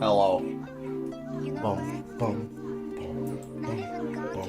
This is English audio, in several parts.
Hello. Bum, bum, bum, bum, bum.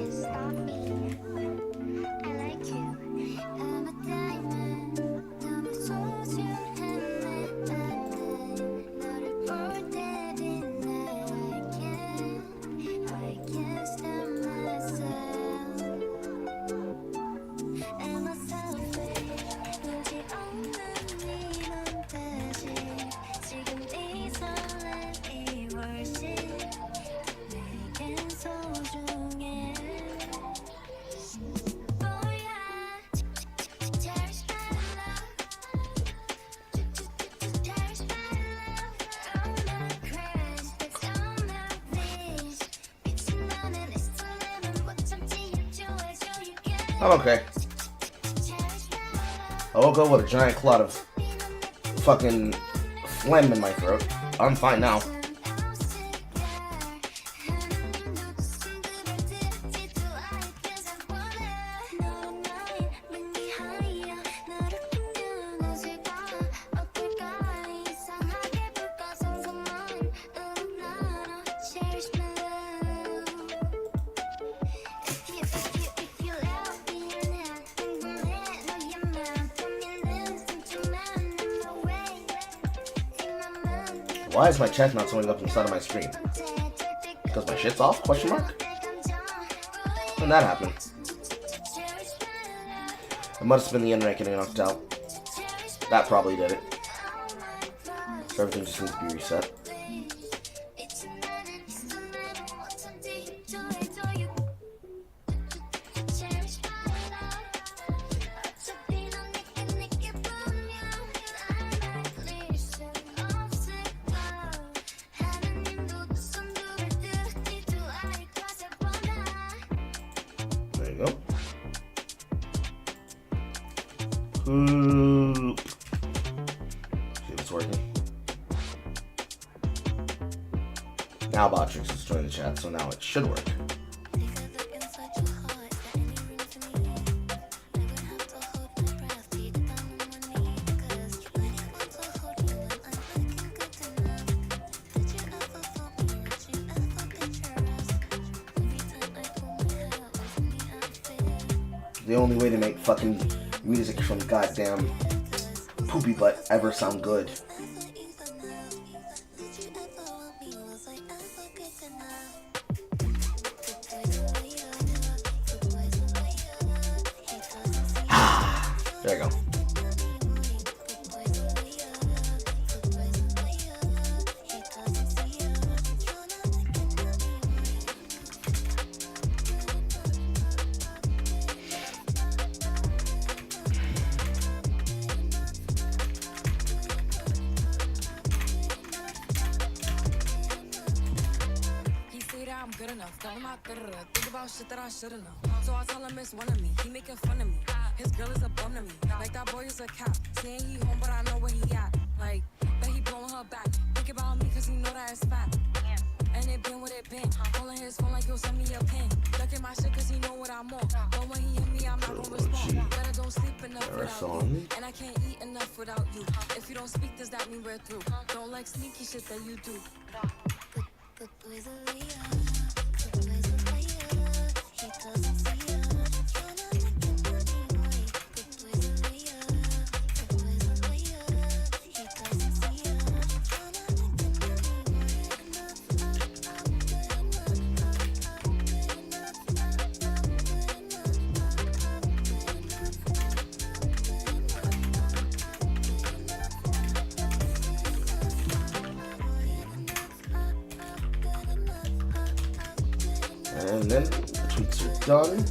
I'm okay. I woke up with a giant clot of fucking phlegm in my throat. I'm fine now. Why is my chat not showing up on the side of my screen? Because my shit's off? Question mark? When that happened? It must have been the internet getting knocked out. That probably did it. So everything just needs to be reset. There you go. See if it's working. Now Botrix has joined the chat, so now it should work. The only way to make fucking music from goddamn poopy butt ever sound good. There you go. I'm good enough, tell him I think about shit that I should've known. So I tell him it's one of me, he making fun of me. His girl is a bum to me, like that boy is a cat. Saying he home, but I know where he at. Like, bet he blowing her back. Think about me, cause he know that it's fat. And it been what it been. Calling his phone like he'll send me a pin. Look at my shit cause he know what I'm on. But when he hit me, I'm not gonna respond. Better don't sleep enough without you. And I can't eat enough without you. If you don't speak, does that mean we're through? Don't like sneaky shit that you do. And then the tweets are done.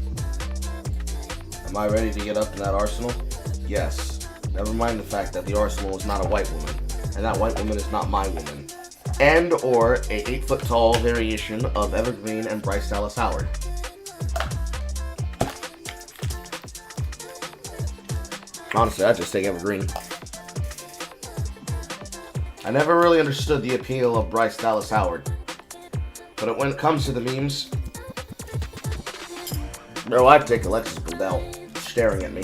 Am I ready to get up in that Arsenal? Yes. Never mind the fact that the Arsenal is not a white woman, and that white woman is not my woman. And or a 8-foot-tall variation of Evergreen and Bryce Dallas Howard. Honestly, I'd just take Evergreen. I never really understood the appeal of Bryce Dallas Howard. But when it comes to the memes, bro, I'd take Alexis Bledel staring at me.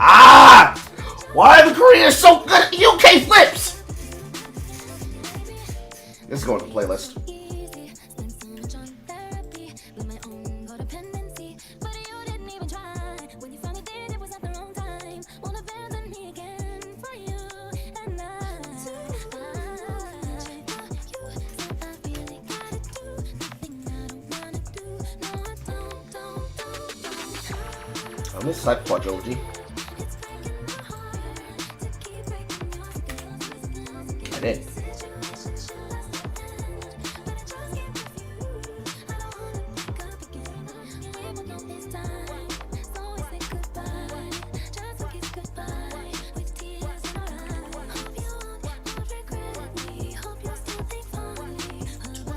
Ah! Why are the Koreans so good at UK flips? This is going to the playlist. I miss Side Quadrilogy. I did.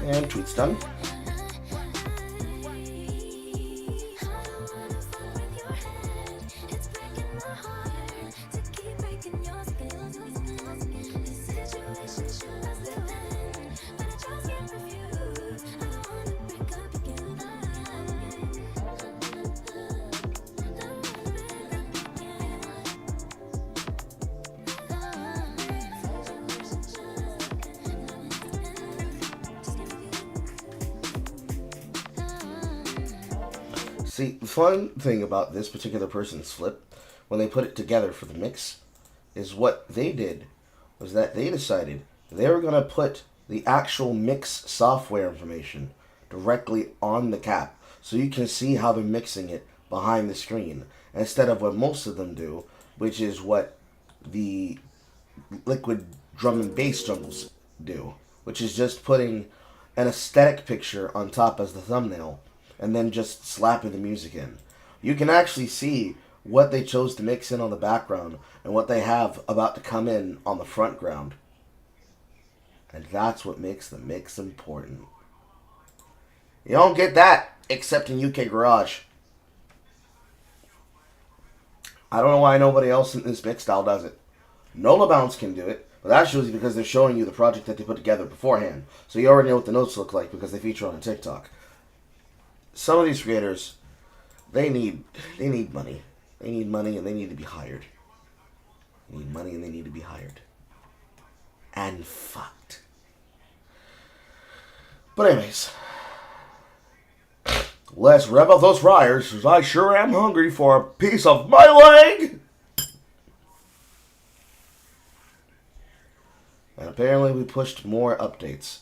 And tweet's done. See, the fun thing about this particular person's flip, when they put it together for the mix, is what they did was that they decided they were going to put the actual mix software information directly on the cap, so you can see how they're mixing it behind the screen, instead of what most of them do, which is what the liquid drum and bass drums do, which is just putting an aesthetic picture on top as the thumbnail, and then just slapping the music in. You can actually see what they chose to mix in on the background and what they have about to come in on the front ground. And that's what makes the mix important. You don't get that except in UK Garage. I don't know why nobody else in this mix style does it. Nola Bounce can do it, but that's usually because they're showing you the project that they put together beforehand. So you already know what the notes look like because they feature on TikTok. Some of these creators, they need money. They need money and they need to be hired. They need money and they need to be hired. And fucked. But anyways, let's rev up those fryers, because I sure am hungry for a piece of my leg! And apparently we pushed more updates.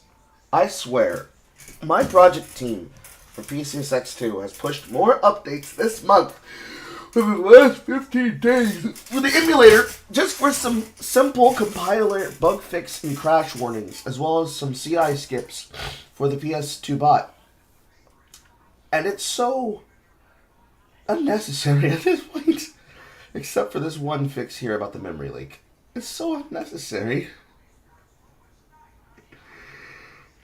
I swear, my project team for PCSX2 has pushed more updates this month than the last 15 days for the emulator, just for some simple compiler bug fix and crash warnings, as well as some CI skips for the PS2 bot. And it's so unnecessary at this point, except for this one fix here about the memory leak. It's so unnecessary.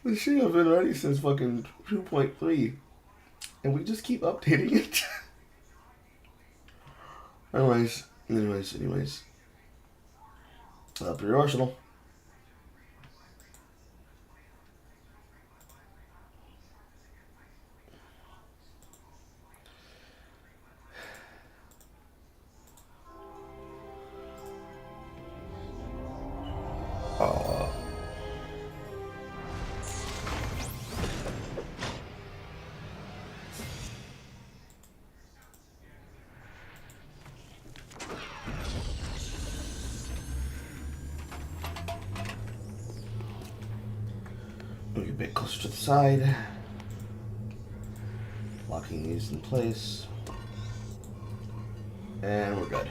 This shit have been ready since fucking 2.3, and we just keep updating it. anyways. Up your arsenal. Move a bit closer to the side. Locking these in place. And we're good.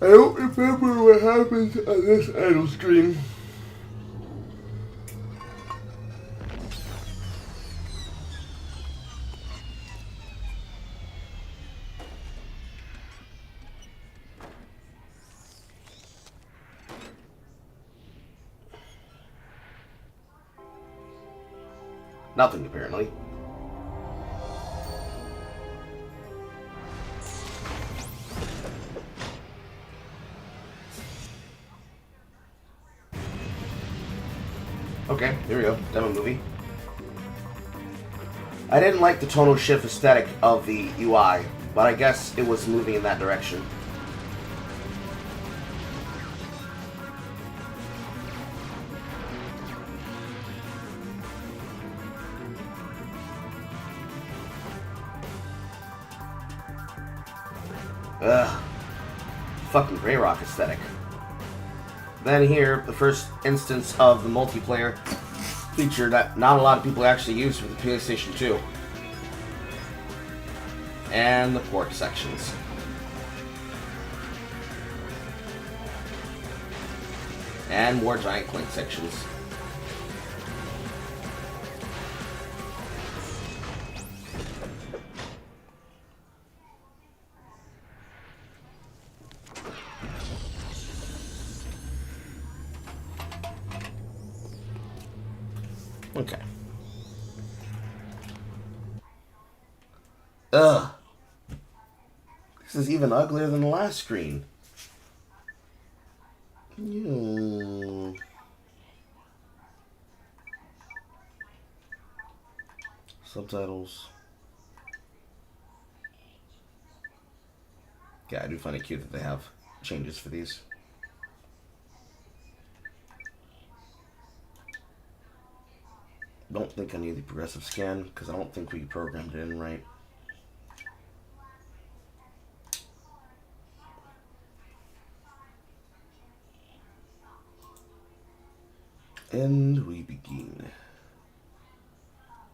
I don't remember what happens on this idle screen. Nothing, apparently. Okay, here we go. Demo movie. I didn't like the tonal shift aesthetic of the UI, but I guess it was moving in that direction. Ugh. Fucking Grey Rock aesthetic. Then here, the first instance of the multiplayer feature that not a lot of people actually use for the PlayStation 2. And the port sections. And more Giant Clink sections. Okay. Ugh. This is even uglier than the last screen. Subtitles. Yeah, I do find it cute that they have changes for these. Don't think I need the progressive scan because I don't think we programmed it in right. And we begin.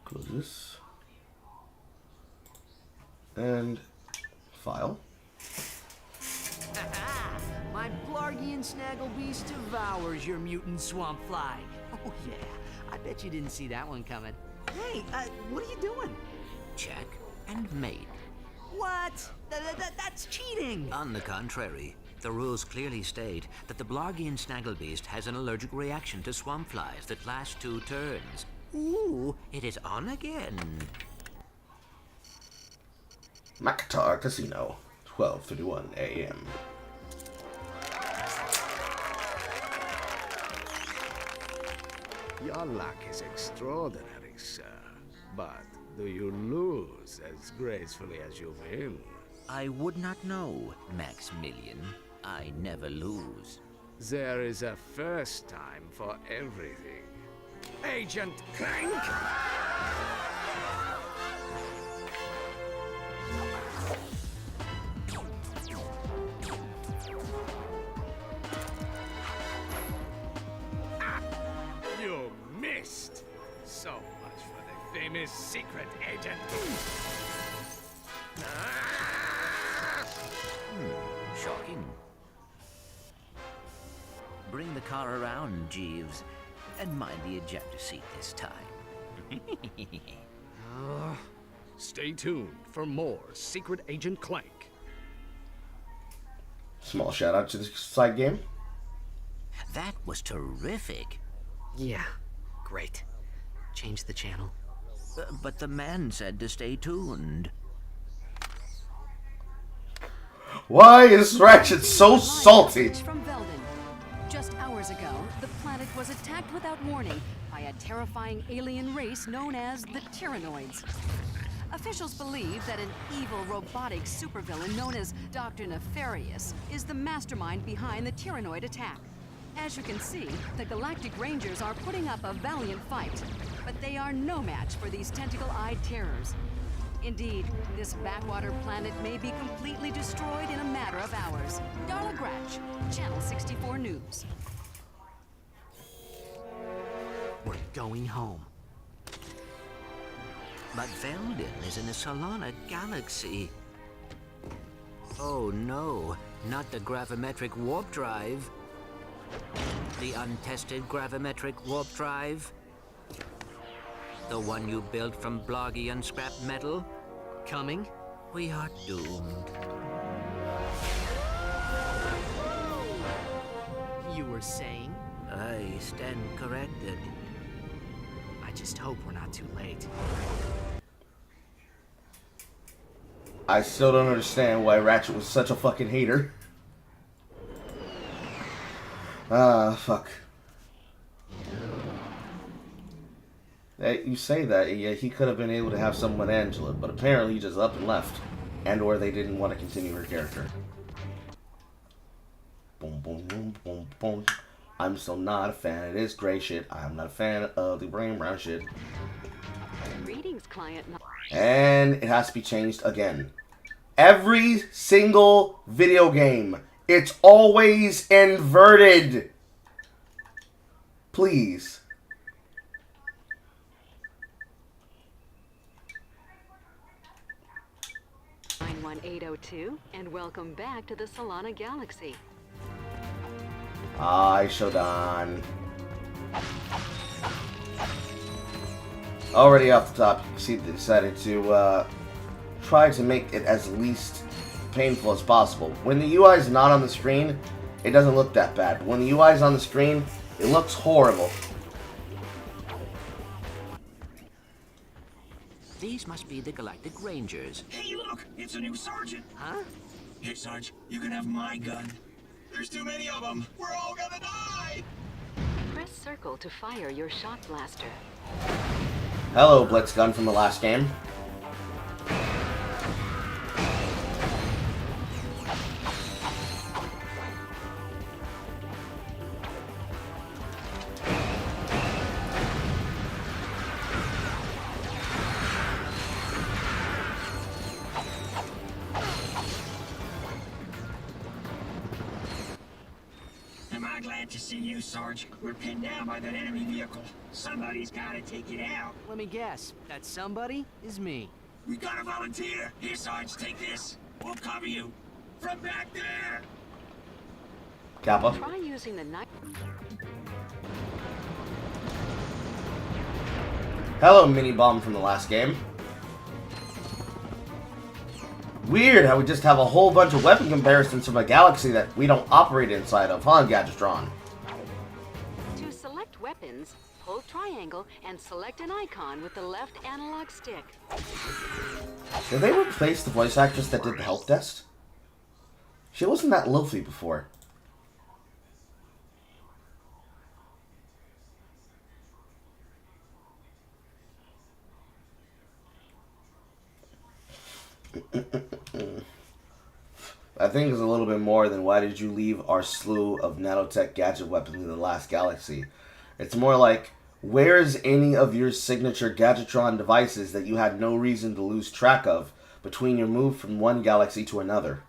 Close this. And file. My Blargian Snagglebeast devours your mutant swamp fly. Oh yeah, I bet you didn't see that one coming. Hey, what are you doing? Check and mate. What? That's cheating! On the contrary, the rules clearly state that the Blargian Snagglebeast has an allergic reaction to swamp flies that last 2 turns. Ooh, it is on again. Makatar Casino, 12:31 a.m. Your luck is extraordinary, sir. But do you lose as gracefully as you win? I would not know, Maximilian. I never lose. There is a first time for everything. Agent Clank! You missed! So much for the famous secret agent. Shocking. Bring the car around, Jeeves, and mind the ejector seat this time. Stay tuned for more Secret Agent Clank. Small shout out to the side game. That was terrific. Yeah, great. Change the channel. But the man said to stay tuned. Why is Ratchet so salty? From Veldin. Just hours ago, the planet was attacked without warning by a terrifying alien race known as the Tyrannoids. Officials believe that an evil robotic supervillain known as Dr. Nefarious is the mastermind behind the Tyrannoid attack. As you can see, the Galactic Rangers are putting up a valiant fight, but they are no match for these tentacle-eyed terrors. Indeed, this backwater planet may be completely destroyed in a matter of hours. Darla Gratch, Channel 64 News. We're going home. But Veldin is in the Solana galaxy. Oh no, not the gravimetric warp drive. The untested gravimetric warp drive. The one you built from Blargian scrap metal. Coming? We are doomed. You were saying? I stand corrected. I just hope we're not too late. I still don't understand why Ratchet was such a fucking hater. Fuck. You say that, yeah, he could have been able to have someone with Angela, but apparently he just up and left. And or they didn't want to continue her character. Boom, boom, boom, boom, boom. I'm still not a fan of this gray shit. I'm not a fan of the brown shit. Greetings, client. And it has to be changed again. Every single video game, it's always inverted. Please. 91802, and welcome back to the Solana Galaxy. Hi, Shodan. Already off the top, you can see they decided to try to make it as least painful as possible. When the UI is not on the screen, it doesn't look that bad. But when the UI is on the screen, it looks horrible. These must be the Galactic Rangers. Hey, look! It's a new sergeant! Huh? Hey, Sarge, you can have my gun. There's too many of them! We're all gonna die! Press circle to fire your shot blaster. Hello, Blitzgun from the last game. Am I glad to see you, Sarge? We're pinned down by that enemy vehicle. Somebody's gotta take it out. Let me guess. That somebody is me. We gotta volunteer! Here, Sarge, take this. We'll cover you. From back there! Kappa. Try using the knife. Hello, Mini Bomb from the last game. Weird how we just have a whole bunch of weapon comparisons from a galaxy that we don't operate inside of, huh, Gadgetron? To select weapons, hold triangle and select an icon with the left analog stick. Did they replace the voice actress that did the help desk? She wasn't that loafy before. I think it's a little bit more than why did you leave our slew of nanotech gadget weapons in the last galaxy. It's more like, where's any of your signature Gadgetron devices that you had no reason to lose track of between your move from one galaxy to another?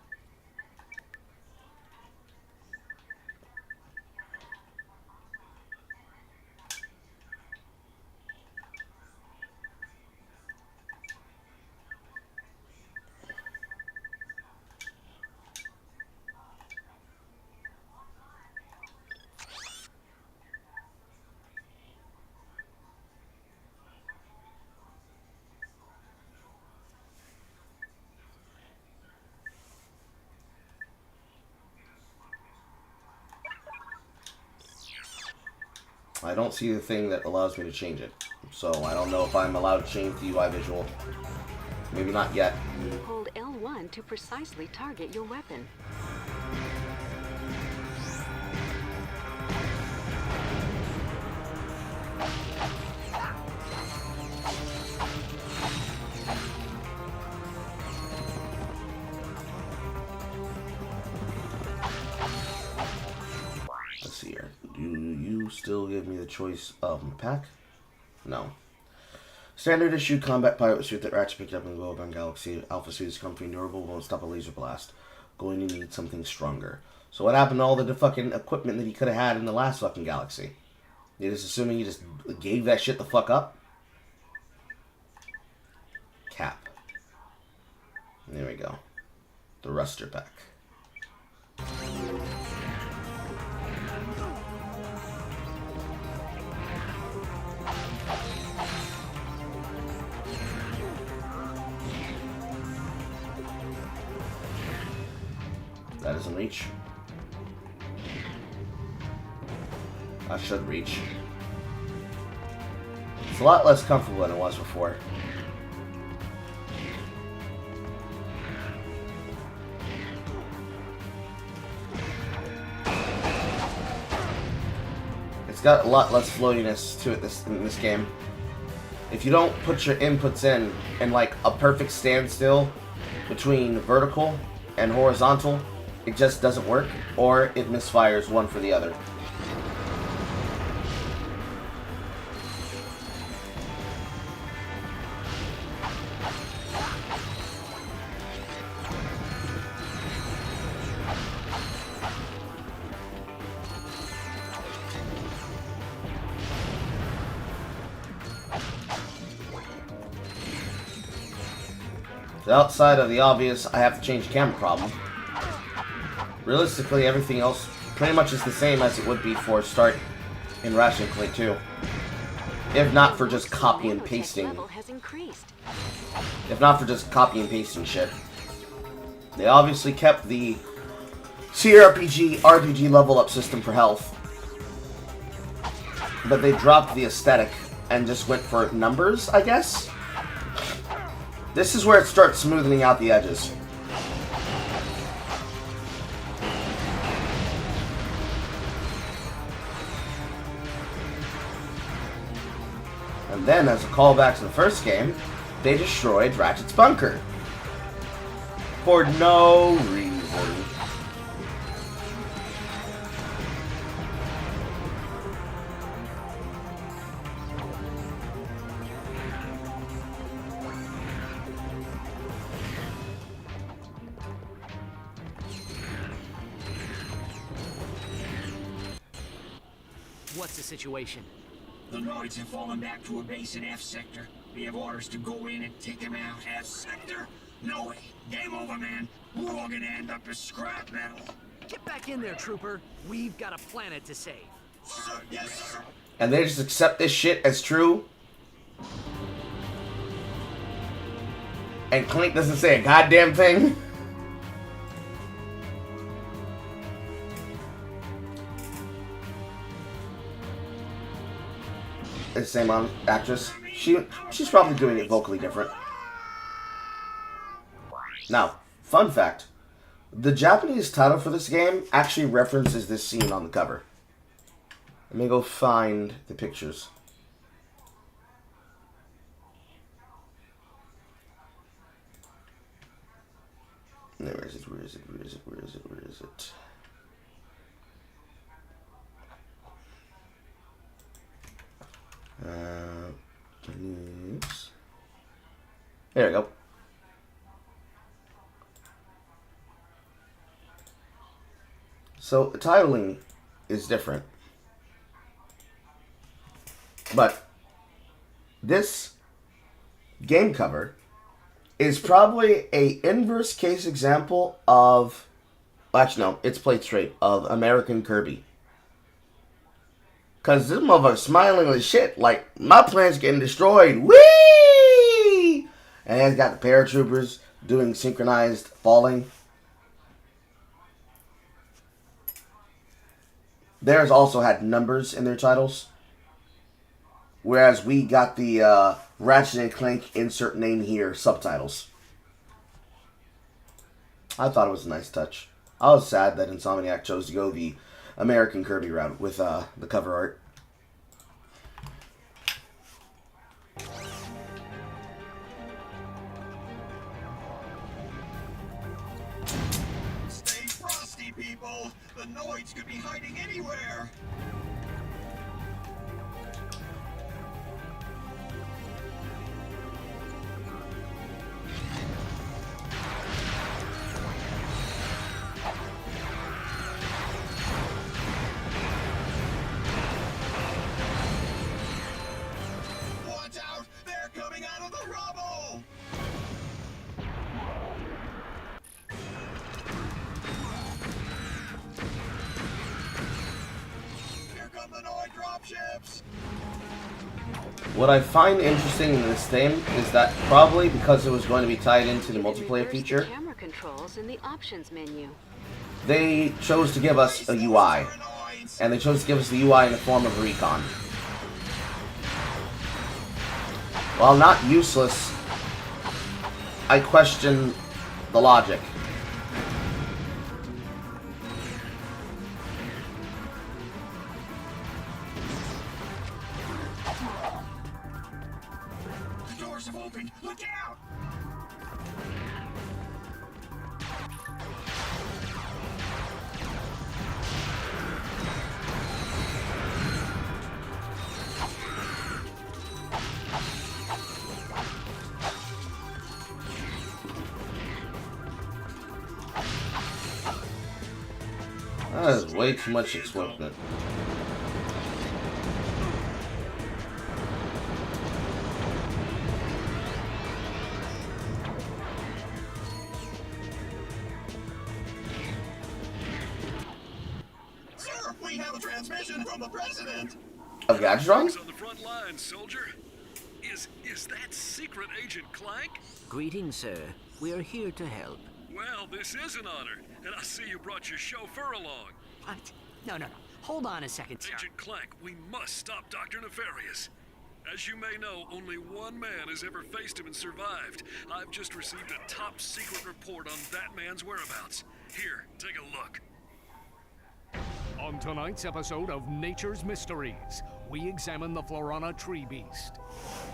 I don't see the thing that allows me to change it. So I don't know if I'm allowed to change the UI visual. Maybe not yet. Hold L1 to precisely target your weapon. Let's see here. Do you still give me the choice of pack? No. Standard issue combat pilot suit that Ratchet picked up in the Global Galaxy. Alpha suit is comfy and durable, won't stop a laser blast. Going to need something stronger. So what happened to all the fucking equipment that he could have had in the last fucking galaxy? You're just assuming he just gave that shit the fuck up? Cap. There we go. The Ruster pack. That doesn't reach. That should reach. It's a lot less comfortable than it was before. It's got a lot less floatiness to it in this game. if you don't put your inputs in like a perfect standstill between vertical and horizontal, it just doesn't work, or it misfires one for the other. So outside of the obvious, I have to change the camera problem. Realistically, everything else pretty much is the same as it would be for Start in Ratchet & Clank 2. If not for just copy and pasting. If not for just copy and pasting shit. They obviously kept the CRPG, RPG level up system for health. But they dropped the aesthetic and just went for numbers, I guess? This is where it starts smoothing out the edges. And then, as a callback to the first game, they destroyed Ratchet's bunker. For no reason. What's the situation? The Noids have fallen back to a base in F Sector. We have orders to go in and take them out. F Sector? No way. Game over, man. We're all gonna end up as scrap metal. Get back in there, trooper. We've got a planet to save. Sir, yes, sir. And they just accept this shit as true. And Clank doesn't say a goddamn thing. The same actress. She's probably doing it vocally different. Now, fun fact. The Japanese title for this game actually references this scene on the cover. Let me go find the pictures. Where is it? Where is it? Where is it? Where is it? Where is it? There we go. So the titling is different, but this game cover is probably a inverse case example of, actually no, it's played straight, of American Kirby. Cause this motherfucker's smiling like shit, like my planet's getting destroyed. Whee! And it's got the paratroopers doing synchronized falling. Theirs also had numbers in their titles. Whereas we got the Ratchet & Clank insert name here subtitles. I thought it was a nice touch. I was sad that Insomniac chose to go the American Kirby route with the cover art. Stay frosty, people. The Noids could be hiding anywhere. Watch out! They're coming out of the rubble! Here come the Noid dropships! What I find interesting in this game is that probably because it was going to be tied into the multiplayer feature, Camera controls in the options menu. they chose to give us a UI. And they chose to give us the UI in the form of recon. While not useless, I question the logic. stupid! Look out! That is way too much explosive. Sir, we have a transmission from the president! Of Gadgetron? On the front line, soldier. Is that secret agent Clank? Greetings, sir. We are here to help. Well, this is an honor, and I see you brought your chauffeur along. What? No. Hold on a second, sir. Agent Clank, we must stop Dr. Nefarious. As you may know, only one man has ever faced him and survived. I've just received a top secret report on that man's whereabouts. Here, take a look. On tonight's episode of Nature's Mysteries, we examine the Florana tree beast.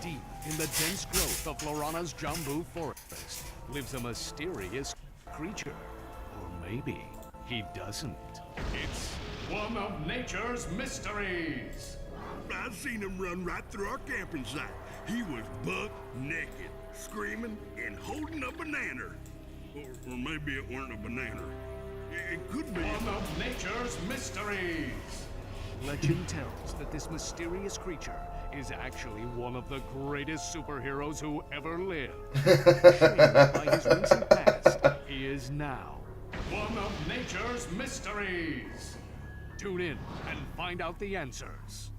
Deep in the dense growth of Florana's Jambu forest lives a mysterious creature. Or maybe he doesn't. It's one of Nature's Mysteries. I seen him run right through our camping site. He was buck naked, screaming and holding a banana. Or maybe it weren't a banana. It could be. One of Nature's Mysteries. Legend tells that this mysterious creature is actually one of the greatest superheroes who ever lived. Shaped by his recent past, he is now one of Nature's Mysteries. Tune in and find out the answers.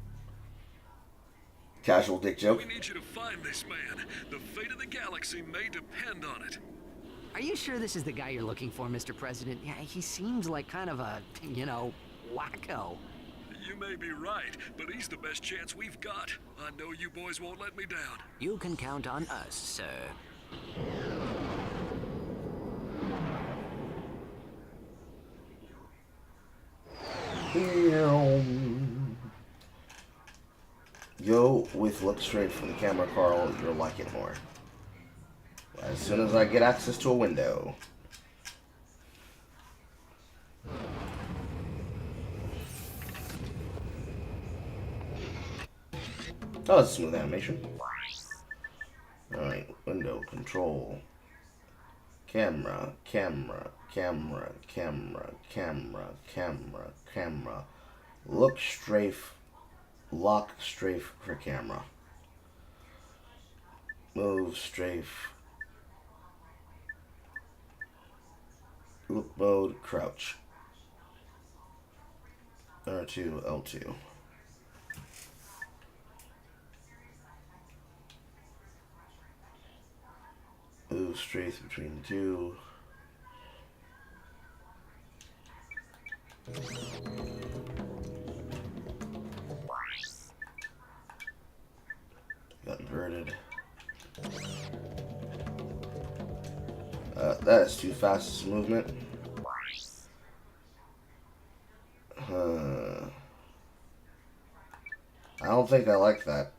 Casual dick joke. We need you to find this man. The fate of the galaxy may depend on it. Are you sure this is the guy you're looking for, Mr. President? Yeah, he seems like kind of a, wacko. You may be right, but he's the best chance we've got. I know you boys won't let me down. You can count on us, sir. Yo, with look straight from the camera, Carl, you'll like it more. As soon as I get access to a window. Oh, it's a smooth animation. Alright, window control. Camera. Lock strafe for camera. Move strafe. Look mode, crouch. R2, L2. Move strafe between the two. Got inverted. That is too fast movement. I don't think I like that.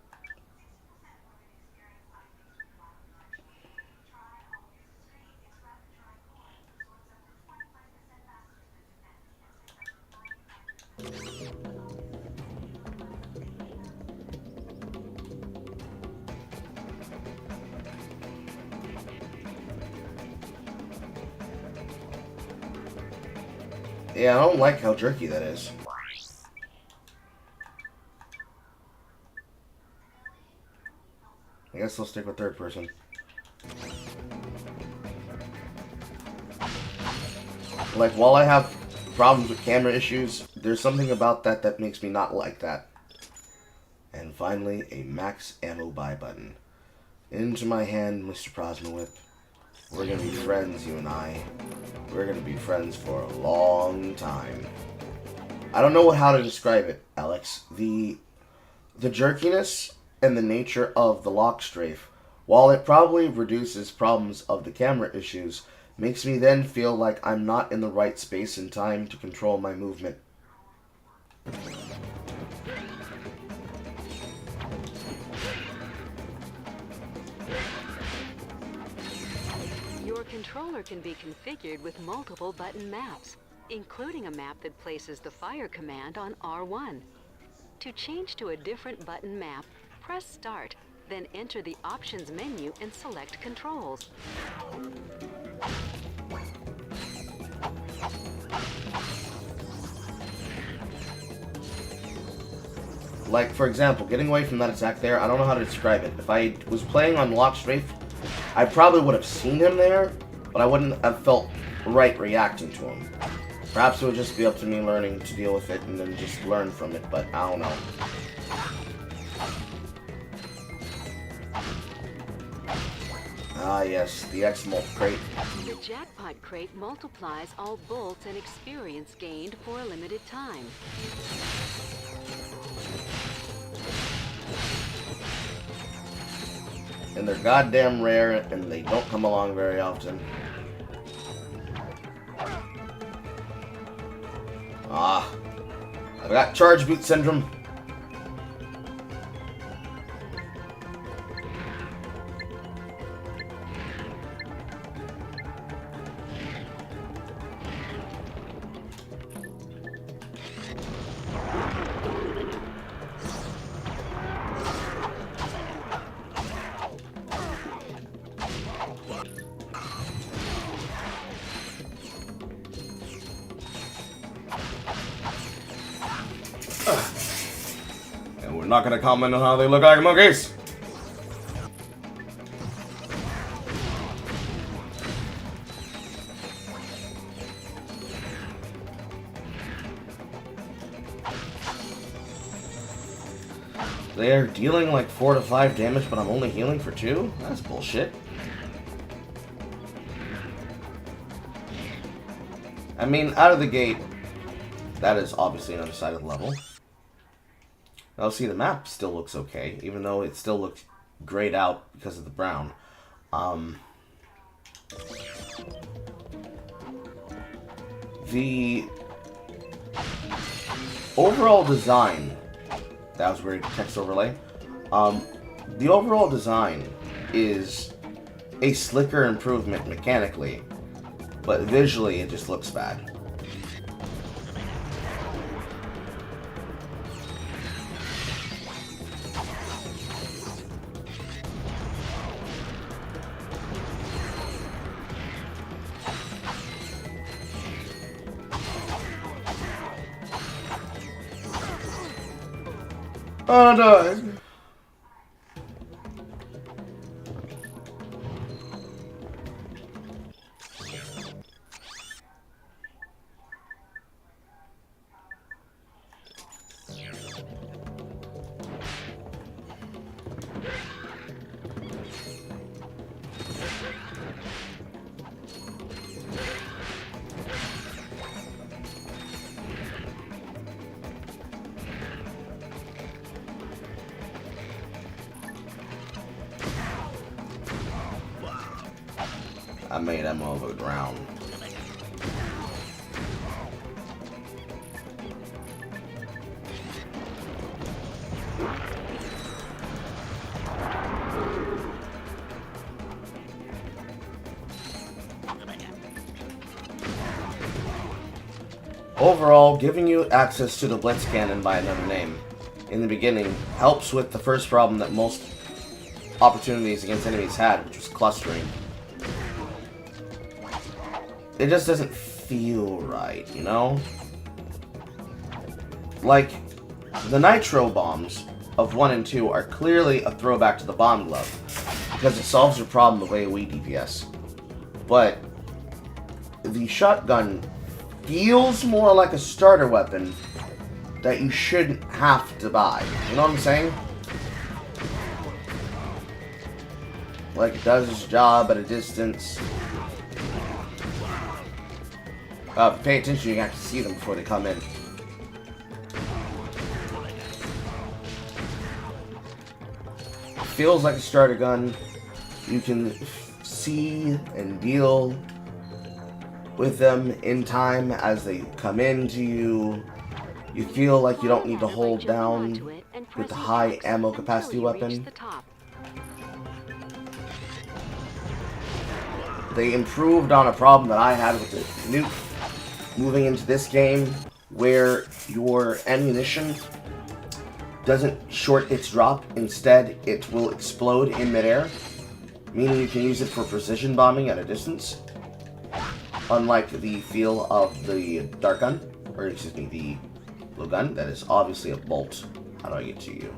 Yeah, I don't like how jerky that is. I guess I'll stick with third person. Like, while I have problems with camera issues, there's something about that that makes me not like that. And finally, a max ammo buy button. Into my hand, Mr. Prosma Whip. We're gonna be friends, you and I. We're gonna be friends for a long time. I don't know how to describe it, Alex. The jerkiness and the nature of the lock strafe, while it probably reduces problems of the camera issues, makes me then feel like I'm not in the right space and time to control my movement. controller can be configured with multiple button maps, including a map that places the fire command on R1. To change to a different button map, press Start, then enter the Options menu and select Controls. Like, for example, getting away from that attack there, I don't know how to describe it. If I was playing on locked strafe, I probably would have seen him there, but I wouldn't have felt right reacting to him. Perhaps it would just be up to me learning to deal with it and then just learn from it, but I don't know. Ah yes, the X-Mult crate. The Jackpot crate multiplies all bolts and experience gained for a limited time. And they're goddamn rare, and they don't come along very often. Ah, I've got charge boot syndrome. And we're not gonna comment on how they look like monkeys. They're dealing like 4 to 5 damage, but I'm only healing for 2? That's bullshit. I mean, out of the gate, that is obviously another side of the level. Now, see, the map still looks okay, even though it still looks grayed out because of the brown. The overall design, that was weird text overlay. The overall design is a slicker improvement mechanically, but visually it just looks bad. Oh, no. I made that motherfucker drown. Overall, giving you access to the Blitz Cannon by another name in the beginning helps with the first problem that most opportunities against enemies had, which was clustering. It just doesn't feel right, you know? Like, the Nitro bombs of 1 and 2 are clearly a throwback to the Bomb Glove, because it solves your problem of AoE DPS. But the shotgun feels more like a starter weapon that you shouldn't have to buy. You know what I'm saying? Like, it does its job at a distance. Pay attention, you have to see them before they come in. It feels like a starter gun. You can see and deal with them in time as they come into you. You feel like you don't need to hold down with the high ammo capacity weapon. they improved on a problem that I had with the nuke moving into this game, where your ammunition doesn't short its drop. Instead, it will explode in midair, meaning you can use it for precision bombing at a distance, unlike the feel of the dart gun, or excuse me, the blue gun. That is obviously a bolt. How do I get to you?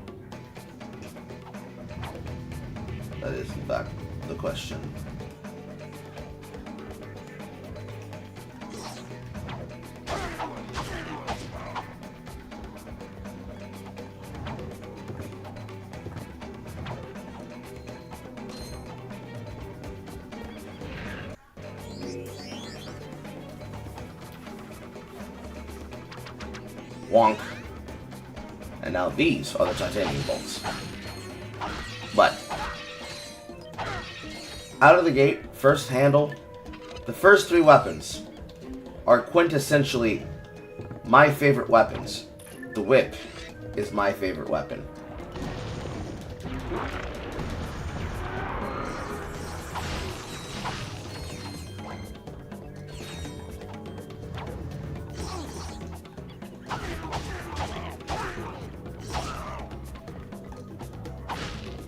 That is, in fact, the question. Wonk. And now these are the titanium bolts. But out of the gate, first handle, the first 3 weapons are quintessentially my favorite weapons. The whip is my favorite weapon.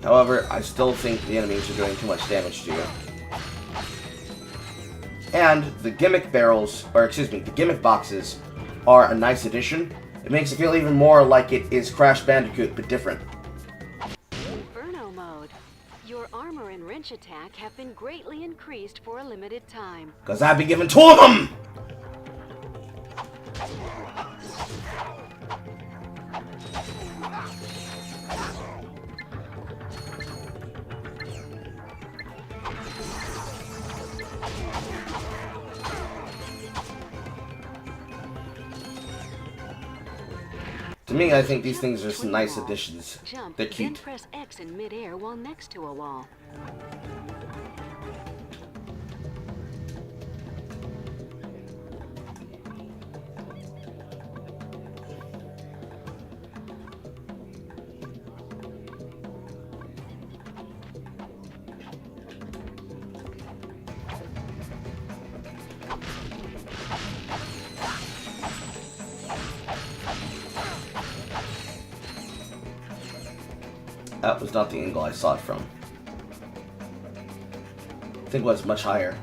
However, I still think the enemies are doing too much damage to you. And the gimmick barrels, or excuse me, the gimmick boxes are a nice addition. It makes it feel even more like it is Crash Bandicoot, but different. Inferno mode. Your armor and wrench attack have been greatly increased for a limited time. Because I've been given 2 of them! To me, I think these things are some nice additions. Jump, They're then cute. press X in midair while next to a wall. That was not the angle I saw it from. I think it was much higher.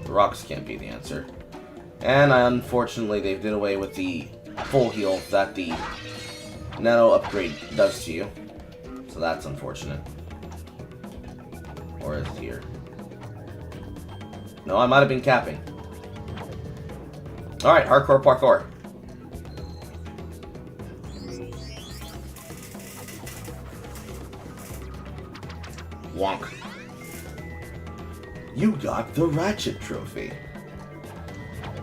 The rocks can't be the answer. And unfortunately, they did away with the full heal that the Nano upgrade does to you. So that's unfortunate. Or is it here? No, I might have been capping. Alright, hardcore parkour. Wonk. You got the Ratchet Trophy.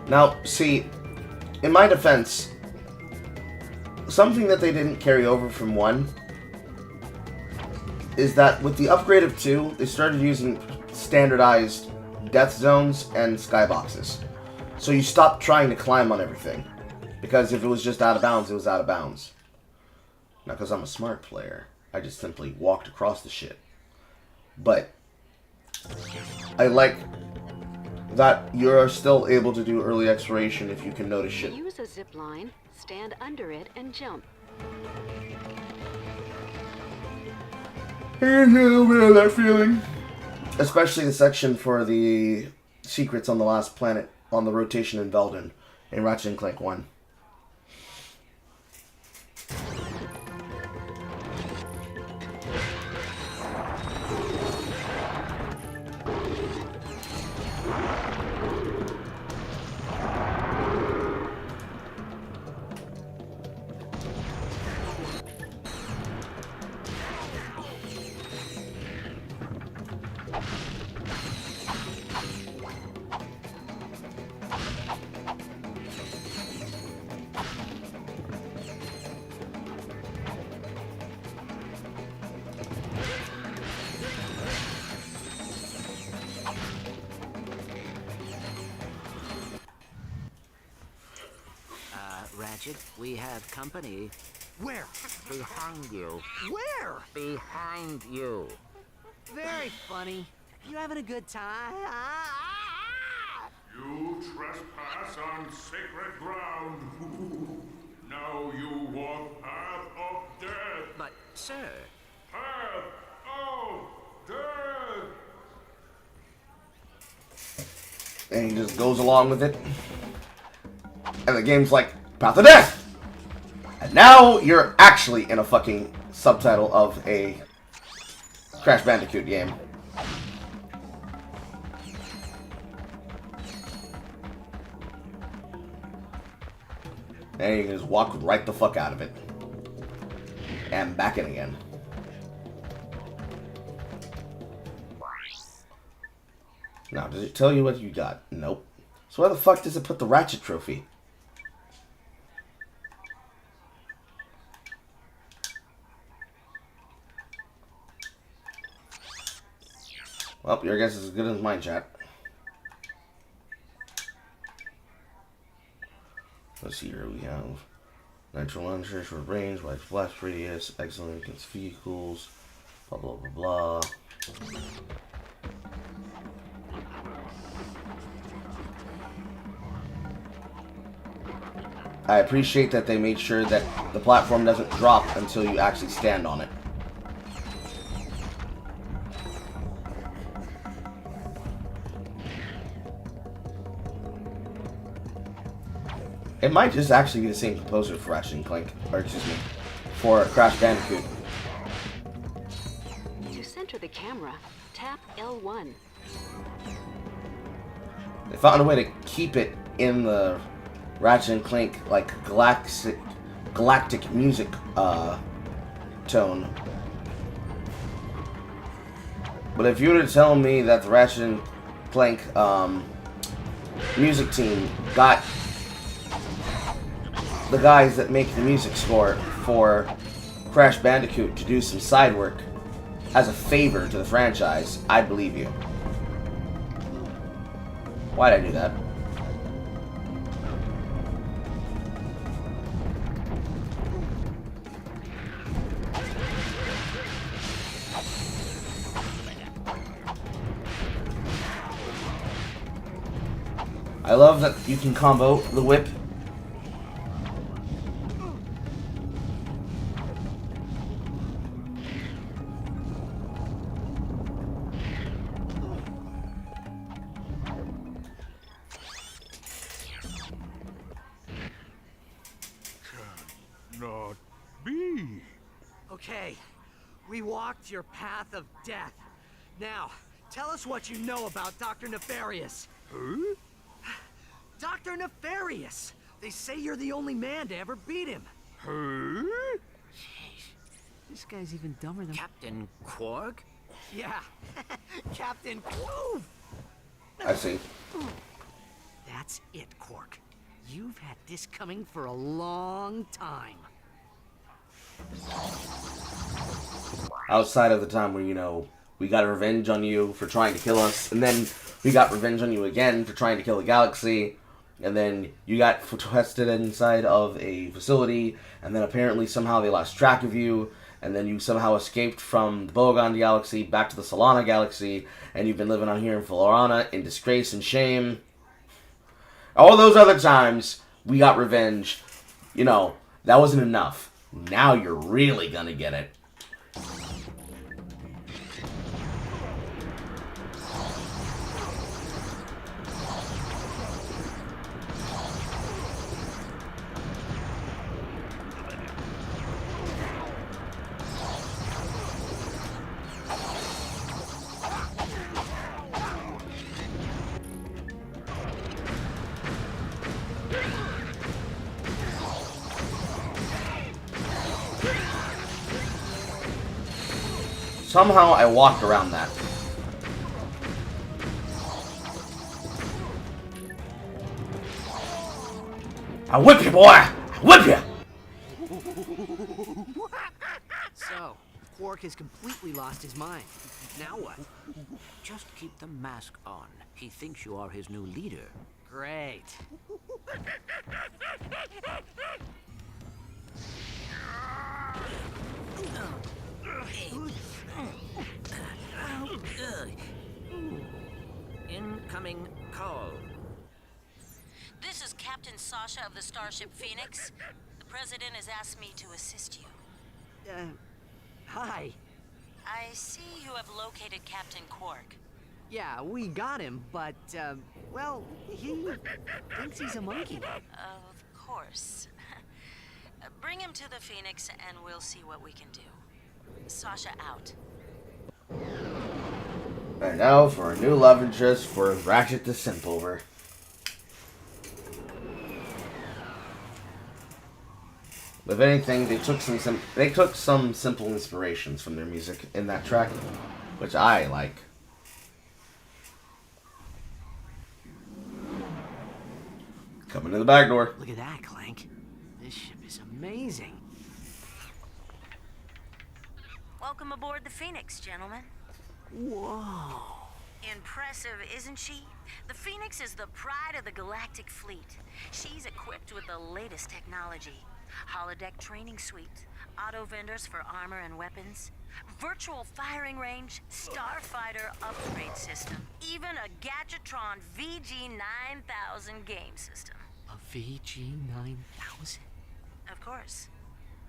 Now, see, in my defense, something that they didn't carry over from 1 is that with the upgrade of 2, they started using standardized death zones and skyboxes. So you stopped trying to climb on everything. Because if it was just out of bounds, it was out of bounds. Now, because I'm a smart player, I just simply walked across the shit. But I like that you're still able to do early exploration if you can notice shit. Use a zip line, stand under it, and jump. And a little bit of that feeling. Especially the section for the secrets on the last planet on the rotation in Veldin in Ratchet & Clank 1. Ratchet. We have company. Where? Behind you. Where? Behind you. Very funny. You having a good time? You trespass on sacred ground. Now you walk path of death. But, sir... Path of death. And he just goes along with it. And the game's like, Path of Death! And now you're actually in a fucking subtitle of a Crash Bandicoot game. And you can just walk right the fuck out of it. And back in again. Now, does it tell you what you got? Nope. So where the fuck does it put the Ratchet trophy? Well, your guess is as good as mine, chat. Let's see here. We have nitro launcher, short range, wide blast radius, excellent against vehicles, blah blah blah blah. I appreciate that they made sure that the platform doesn't drop until you actually stand on it. It might just actually be the same composer for Ratchet and Clank, or excuse me, for Crash Bandicoot. To center the camera, tap L1. They found a way to keep it in the Ratchet and Clank like galactic music tone. But if you were to tell me that the Ratchet and Clank music team got the guys that make the music score for Crash Bandicoot to do some side work as a favor to the franchise, I'd believe you. Why'd I do that? I love that you can combo the whip. Not be. Okay, we walked your path of death. Now, tell us what you know about Dr. Nefarious. Huh? Dr. Nefarious! They say you're the only man to ever beat him. Huh? Jeez, this guy's even dumber than... Captain Quark? Yeah, Captain Quark! I see. That's it, Quark. You've had this coming for a long time. Outside of the time where, you know, we got revenge on you for trying to kill us, and then we got revenge on you again for trying to kill the galaxy, and then you got twisted inside of a facility, and then apparently somehow they lost track of you, and then you somehow escaped from the Bogon Galaxy back to the Solana Galaxy, and you've been living on here in Florana in disgrace and shame. All those other times, we got revenge. You know, that wasn't enough. Now you're really gonna get it. Somehow I walked around that. I'll whip you, boy! I'll whip you! So, Quark has completely lost his mind. Now what? Just keep the mask on. He thinks you are his new leader. Great. Incoming call. This is Captain Sasha of the Starship Phoenix. The President has asked me to assist you. Hi. I see you have located Captain Quark. Yeah, we got him, but, well, he thinks he's a monkey. Of course. Bring him to the Phoenix and we'll see what we can do. Sasha out. And now for a new love interest for Ratchet the Simpover. If anything, they took some simple inspirations from their music in that track, which I like. Coming in the back door. Look at that, Clank. This ship is amazing. Welcome aboard the Phoenix, gentlemen. Whoa. Impressive, isn't she? The Phoenix is the pride of the galactic fleet. She's equipped with the latest technology. Holodeck training suite, auto vendors for armor and weapons, virtual firing range, starfighter upgrade system, even a Gadgetron VG9000 game system. A VG9000? Of course.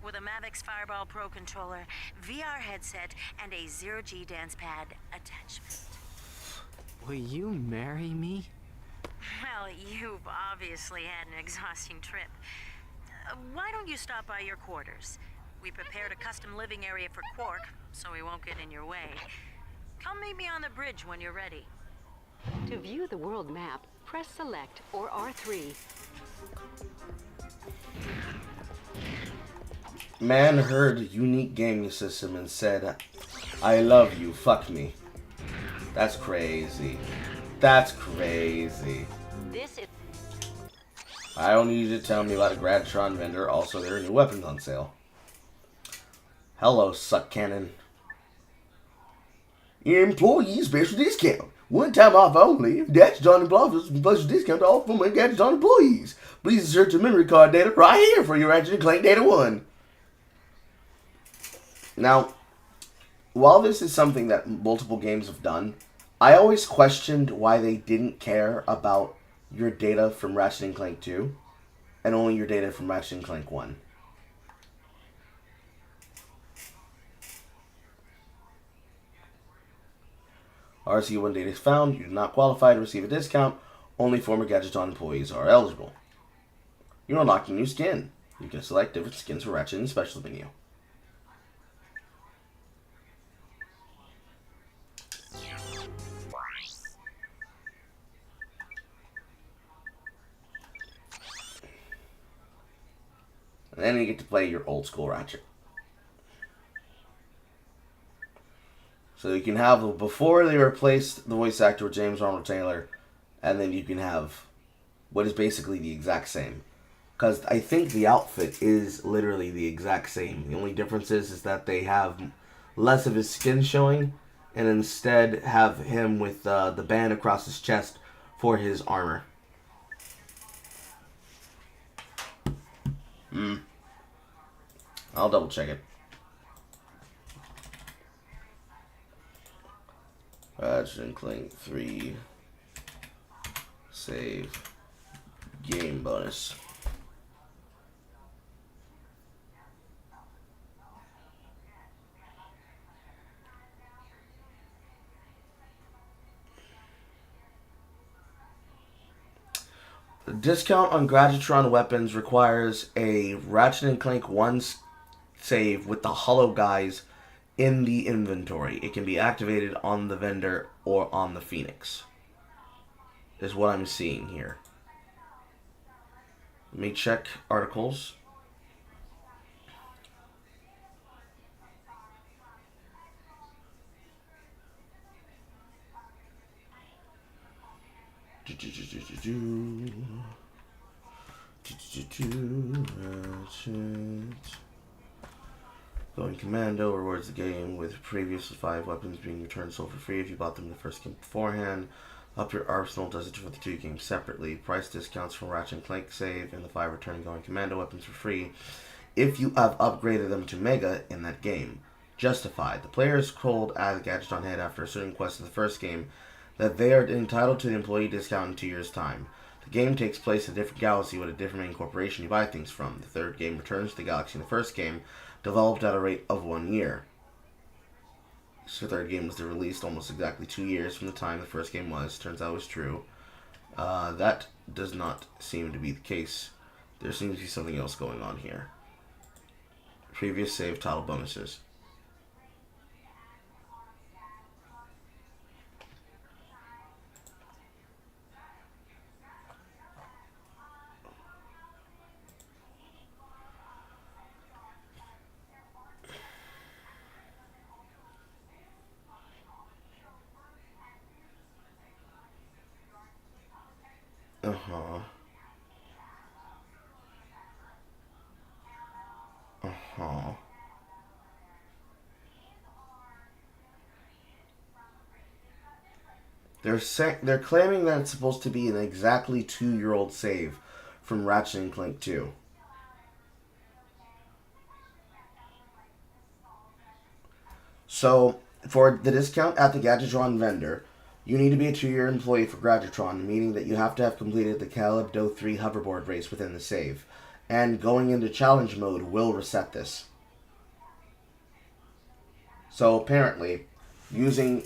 With a Mavix Fireball Pro controller, VR headset, and a zero-G dance pad attachment. Will you marry me? Well, you've obviously had an exhausting trip. Why don't you stop by your quarters? We prepared a custom living area for Quark, so he won't get in your way. Come meet me on the bridge when you're ready. To view the world map, press Select or R3. Man heard unique gaming system and said, "I love you, fuck me." That's crazy. That's crazy. This is... I don't need you to tell me about a Gadgetron vendor. Also, there are new weapons on sale. Hello, Suck Cannon. Employee special discount. One time off only. Gadgetron employees special discount to all former Gadgetron employees. Please insert your memory card data right here for your Ratchet & Clank Data 1. Now, while this is something that multiple games have done, I always questioned why they didn't care about your data from Ratchet & Clank 2 and only your data from Ratchet & Clank 1. RC1 data is found. You do not qualify to receive a discount. Only former Gadgetron employees are eligible. You're unlocking new skin. You can select different skins for Ratchet in the special menu. And then you get to play your old school Ratchet. So you can have, before they replaced the voice actor with James Arnold Taylor, and then you can have what is basically the exact same. Because I think the outfit is literally the exact same. The only difference is that they have less of his skin showing, and instead have him with the band across his chest for his armor. I'll double check it. Ratchet & Clank 3 save game bonus. The discount on Gadgetron weapons requires a Ratchet & Clank 1 save with the Hollow Guys in the inventory. It can be activated on the vendor or on the Phoenix, is what I'm seeing here. Let me check articles. Going Commando rewards the game with previous 5 weapons being returned sold for free if you bought them in the first game beforehand. Up your arsenal does it for the 2 games separately. Price discounts from Ratchet & Clank save and the 5 returning Going Commando weapons for free if you have upgraded them to Mega in that game. Justified. The player is told as a Gadgeton head after a certain quest in the first game that they are entitled to the employee discount in 2 years' time. The game takes place in a different galaxy with a different main corporation you buy things from. The 3rd game returns to the galaxy in the first game, developed at a rate of 1 year. So the 3rd game was released almost exactly 2 years from the time the first game was. Turns out it was true. That does not seem to be the case. There seems to be something else going on here. Previous save title bonuses. They're claiming that it's supposed to be an exactly 2-year-old save from Ratchet & Clank 2. So, for the discount at the Gadgetron vendor, you need to be a 2-year employee for Gadgetron, meaning that you have to have completed the Calypso 3 hoverboard race within the save. And going into challenge mode will reset this. So apparently, using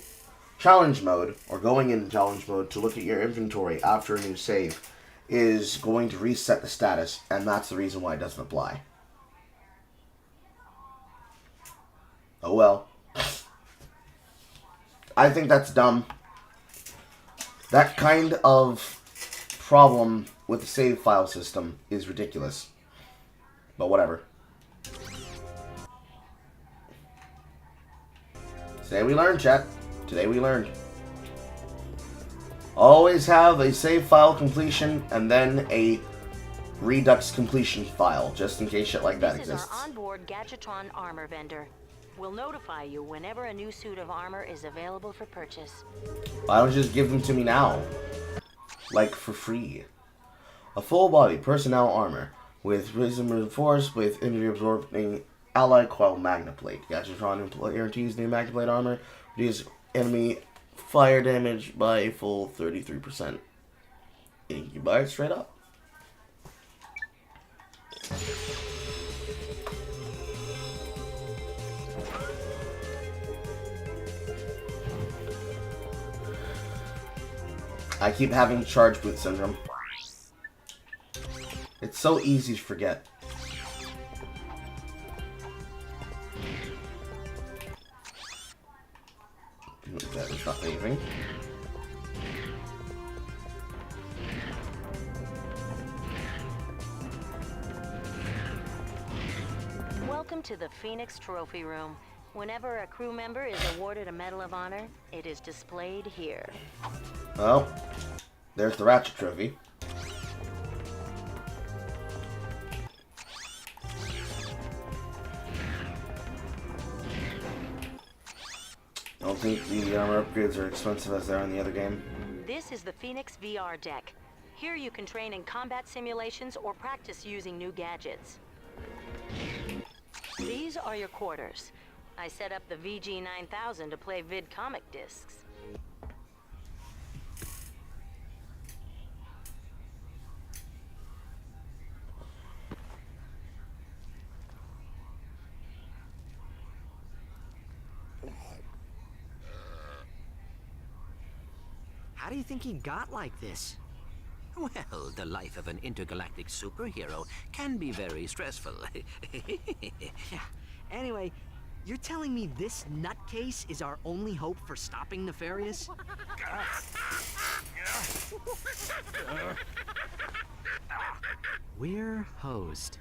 challenge mode, or going into challenge mode to look at your inventory after a new save, is going to reset the status, and that's the reason why it doesn't apply. Oh well. I think that's dumb. That kind of problem with the save file system is ridiculous. But whatever. Today we learned, chat. Today we learned. Always have a save file completion and then a Redux completion file, just in case shit like that exists. This is our onboard Gadgetron armor vendor. We'll notify you whenever a new suit of armor is available for purchase. Why don't you just give them to me now? Like, for free. A full-body personnel armor with Prism Force with energy-absorbing Allied Coil Magna Plate. Gadgetron guarantees new Magna Plate armor reduces enemy fire damage by a full 33%. You can buy it straight up. I keep having charge boot syndrome. It's so easy to forget. That is not leaving. Welcome to the Phoenix Trophy Room. Whenever a crew member is awarded a Medal of Honor, it is displayed here. Well, there's the Ratchet Trophy. I don't think the armor upgrades are expensive as they are in the other game. This is the Phoenix VR deck. Here you can train in combat simulations or practice using new gadgets. These are your quarters. I set up the VG9000 to play vid comic discs. How do you think he got like this? Well, the life of an intergalactic superhero can be very stressful. Yeah. Anyway, you're telling me this nutcase is our only hope for stopping Nefarious? We're hosed.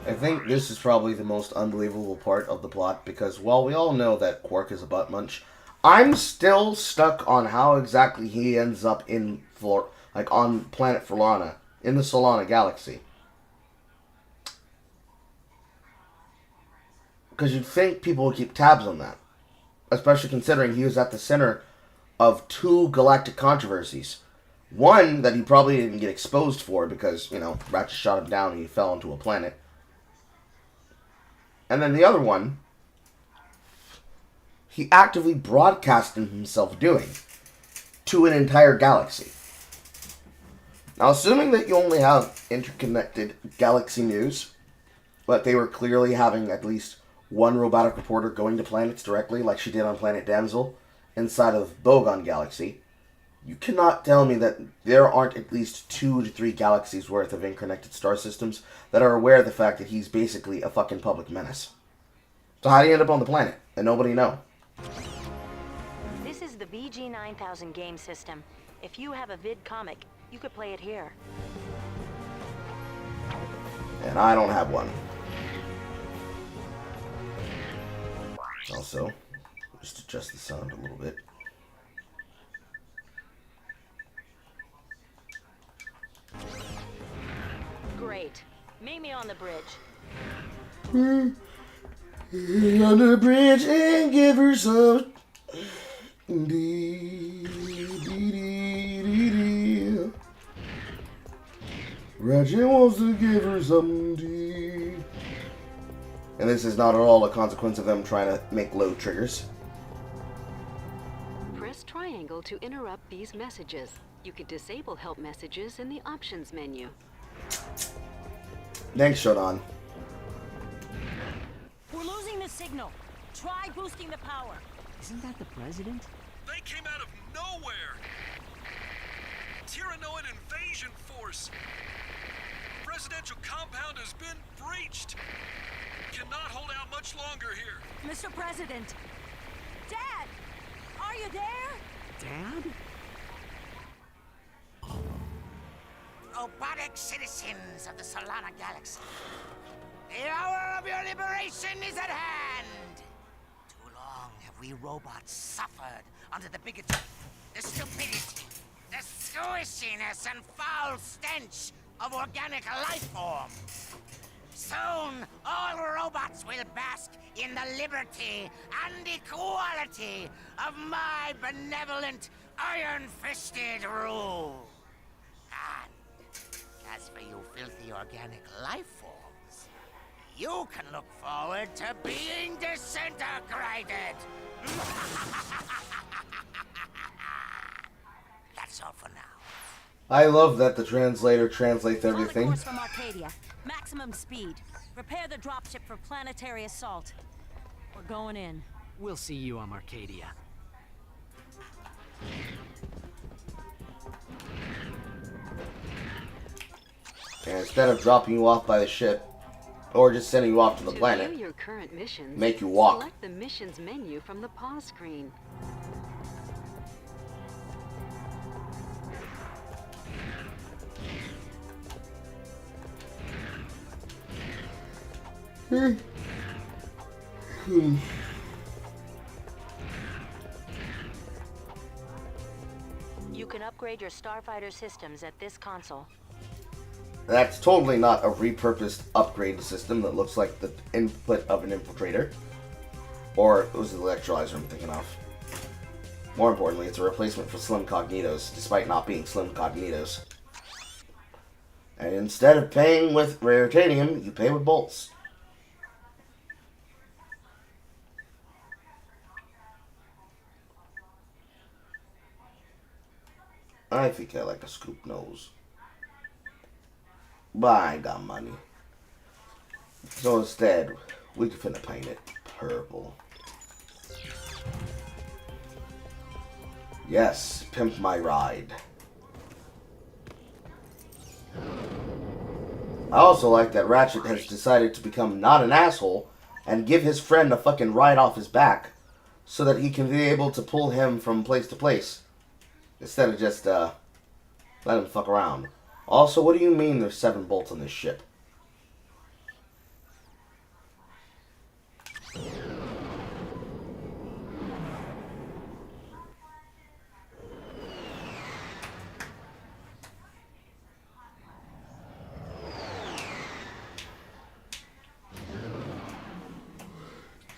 I think this is probably the most unbelievable part of the plot, because while we all know that Quark is a butt munch, I'm still stuck on how exactly he ends up in on planet Florana in the Solana Galaxy. Because you'd think people would keep tabs on that. Especially considering he was at the center of 2 galactic controversies. One that he probably didn't get exposed for because, you know, Ratchet shot him down and he fell into a planet. And then the other one, he actively broadcasted himself doing to an entire galaxy. Now, assuming that you only have interconnected galaxy news, but they were clearly having at least one robotic reporter going to planets directly, like she did on Planet Damsel, inside of Bogon Galaxy, you cannot tell me that there aren't at least 2 to 3 galaxies worth of interconnected star systems that are aware of the fact that he's basically a fucking public menace. So how do you end up on the planet and nobody know? This is the BG9000 game system. If you have a vid comic, you could play it here. And I don't have one. Also, just adjust the sound a little bit. Great. Meet me on the bridge. On the bridge and give her some. Ratchet wants to give her some tea. And this is not at all a consequence of them trying to make load triggers. Press triangle to interrupt these messages. You can disable help messages in the options menu. Thanks, Shodan. We're losing the signal. Try boosting the power. Isn't that the president? They came out of nowhere! Tyrannoid invasion force! Presidential compound has been breached! Cannot hold out much longer here. Mr. President! Dad! Are you there? Dad? Robotic citizens of the Solana Galaxy. The hour of your liberation is at hand! Too long have we robots suffered under the bigotry, the stupidity, the squishiness and foul stench of organic life form. Soon, all robots will bask in the liberty and equality of my benevolent, iron-fisted rule. And as for you filthy organic life forms, you can look forward to being disintegrated. That's all for now. I love that the translator translates On the everything. course from Arcadia. Maximum speed. Prepare the dropship for planetary assault. We're going in. We'll see you on Arcadia. And instead of dropping you off by the ship, or just sending you off to the planet, view your current missions, make you walk. Select the missions menu from the pause screen. You can upgrade your starfighter systems at this console. That's totally not a repurposed upgrade system that looks like the input of an infiltrator. Or it was the electrolyzer I'm thinking of. More importantly, it's a replacement for Slim Cognitos, despite not being Slim Cognitos. And instead of paying with Raritanium, you pay with bolts. I think I like a scoop nose. But I ain't got money. So instead, we can finna paint it purple. Yes, pimp my ride. I also like that Ratchet has decided to become not an asshole and give his friend a fucking ride off his back so that he can be able to pull him from place to place. Instead of just, let him fuck around. Also, what do you mean there's 7 bolts on this ship?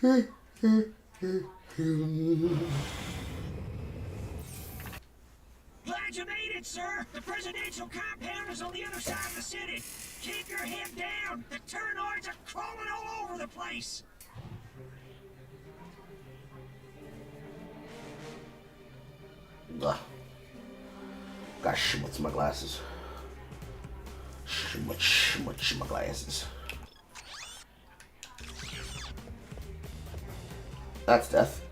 Glad you made it, sir. The presidential compound is on the other side of the city. Keep your head down. The Tyrannoids are crawling all over the place. Ugh. Got schmutz in my glasses. Schmutz in my glasses. That's death.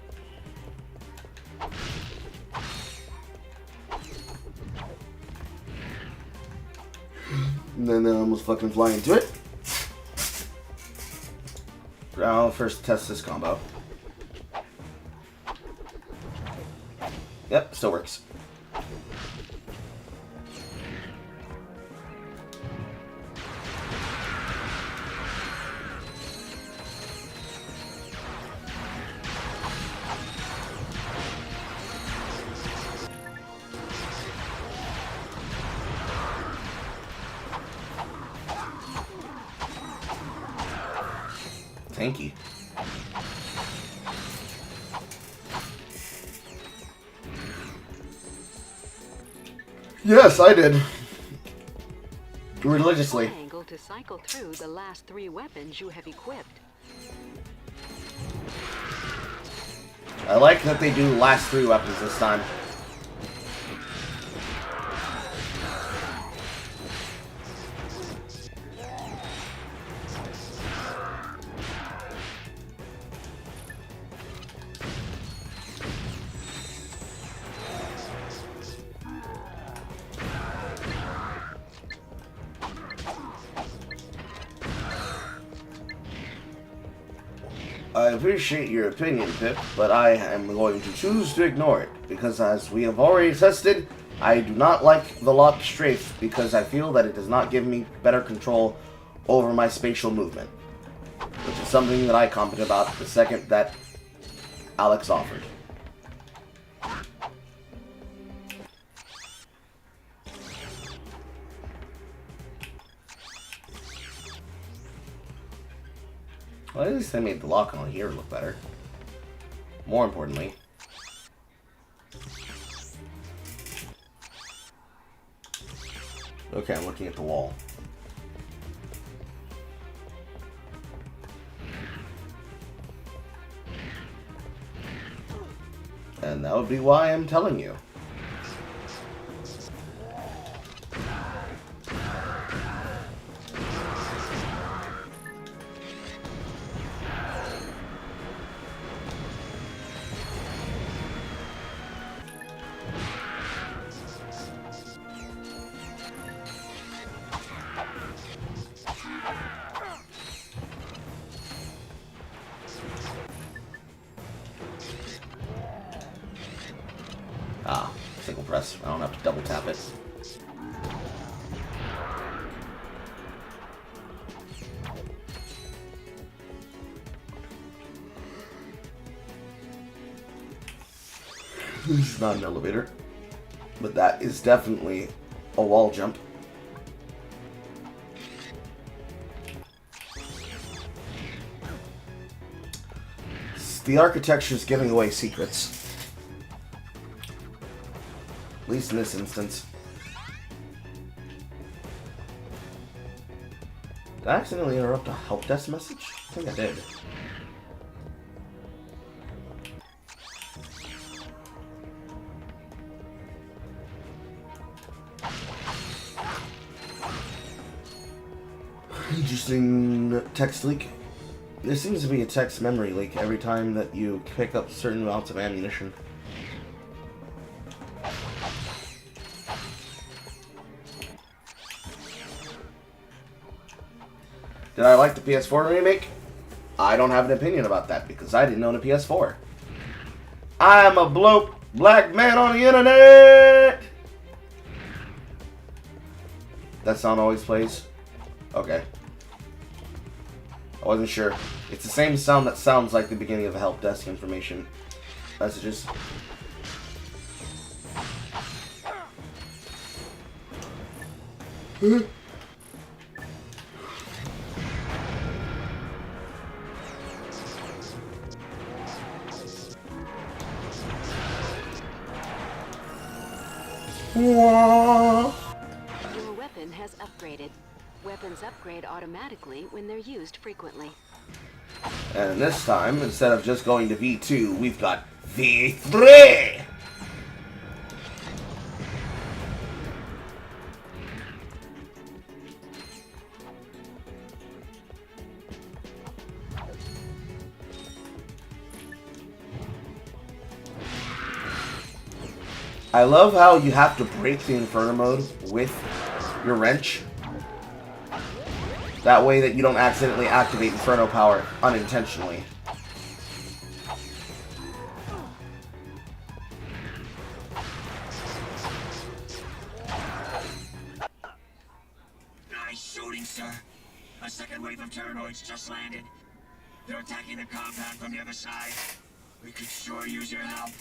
And then I almost fucking fly into it. I'll first test this combo. Yep, still works. Tanky. Yes, I did. Religiously. Angle to cycle through the last 3 weapons you have equipped. I like that they do last 3 weapons this time. I appreciate your opinion, Pip, but I am going to choose to ignore it, because as we have already tested, I do not like the locked strafe, because I feel that it does not give me better control over my spatial movement, which is something that I commented about the second that Alex offered. Well, at least they made the lock on here look better. More importantly. Okay, I'm looking at the wall. And that would be why I'm telling you. Ah, single press. I don't have to double tap it. This is not an elevator, but that is definitely a wall jump. The architecture is giving away secrets. At least in this instance. Did I accidentally interrupt a help desk message? I think I did. Interesting text leak. There seems to be a text memory leak every time that you pick up certain amounts of ammunition. Did I like the PS4 remake? I don't have an opinion about that because I didn't own a PS4. I am a bloke black man on the internet! That sound always plays? Okay. I wasn't sure. It's the same sound that sounds like the beginning of a help desk information messages. Your weapon has upgraded. Weapons upgrade automatically when they're used frequently. And this time, instead of just going to V2, we've got V3! I love how you have to break the Inferno mode with your wrench. That way that you don't accidentally activate Inferno power unintentionally. Nice shooting, sir. A second wave of Terranoids just landed. They're attacking the compound from the other side. We could sure use your help.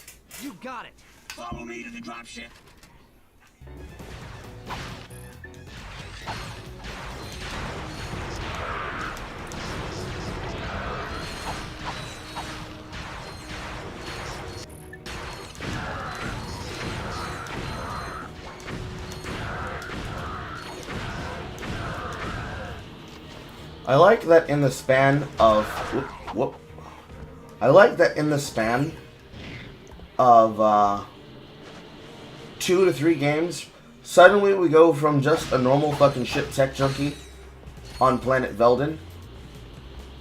You got it. Follow me to the dropship. I like that in the span of I like that in the span of 2 to 3 games, suddenly we go from just a normal fucking ship tech junkie on planet Veldin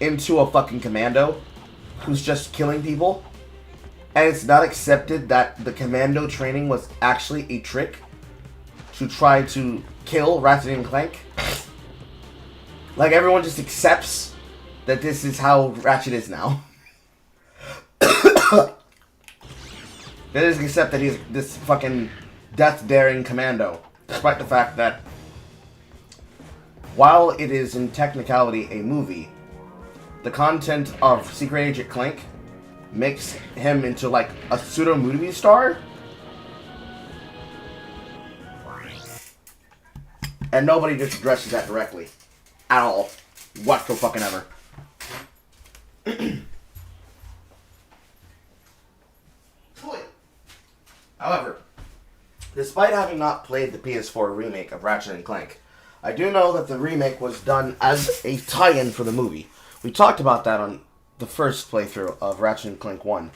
into a fucking commando who's just killing people, and it's not accepted that the commando training was actually a trick to try to kill Ratchet and Clank. Like, everyone just accepts that this is how Ratchet is now. They just accept that he's this fucking death-daring commando, despite the fact that while it is in technicality a movie, the content of Secret Agent Clank makes him into like a pseudo-movie star, and nobody just addresses that directly. At all. Whatsoever. However, despite having not played the PS4 remake of Ratchet & Clank, I do know that the remake was done as a tie-in for the movie. We talked about that on the first playthrough of Ratchet & Clank 1.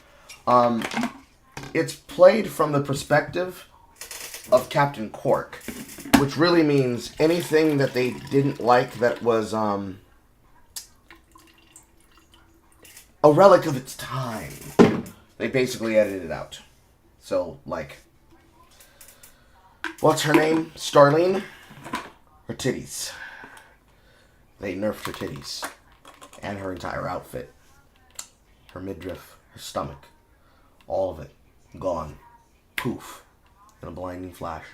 It's played from the perspective of Captain Quark, which really means anything that they didn't like that was a relic of its time, they basically edited it out. So, like, what's her name? Starlene? Her titties. They nerfed her titties. And her entire outfit. Her midriff. Her stomach. All of it. Gone. Poof. In a blinding flash.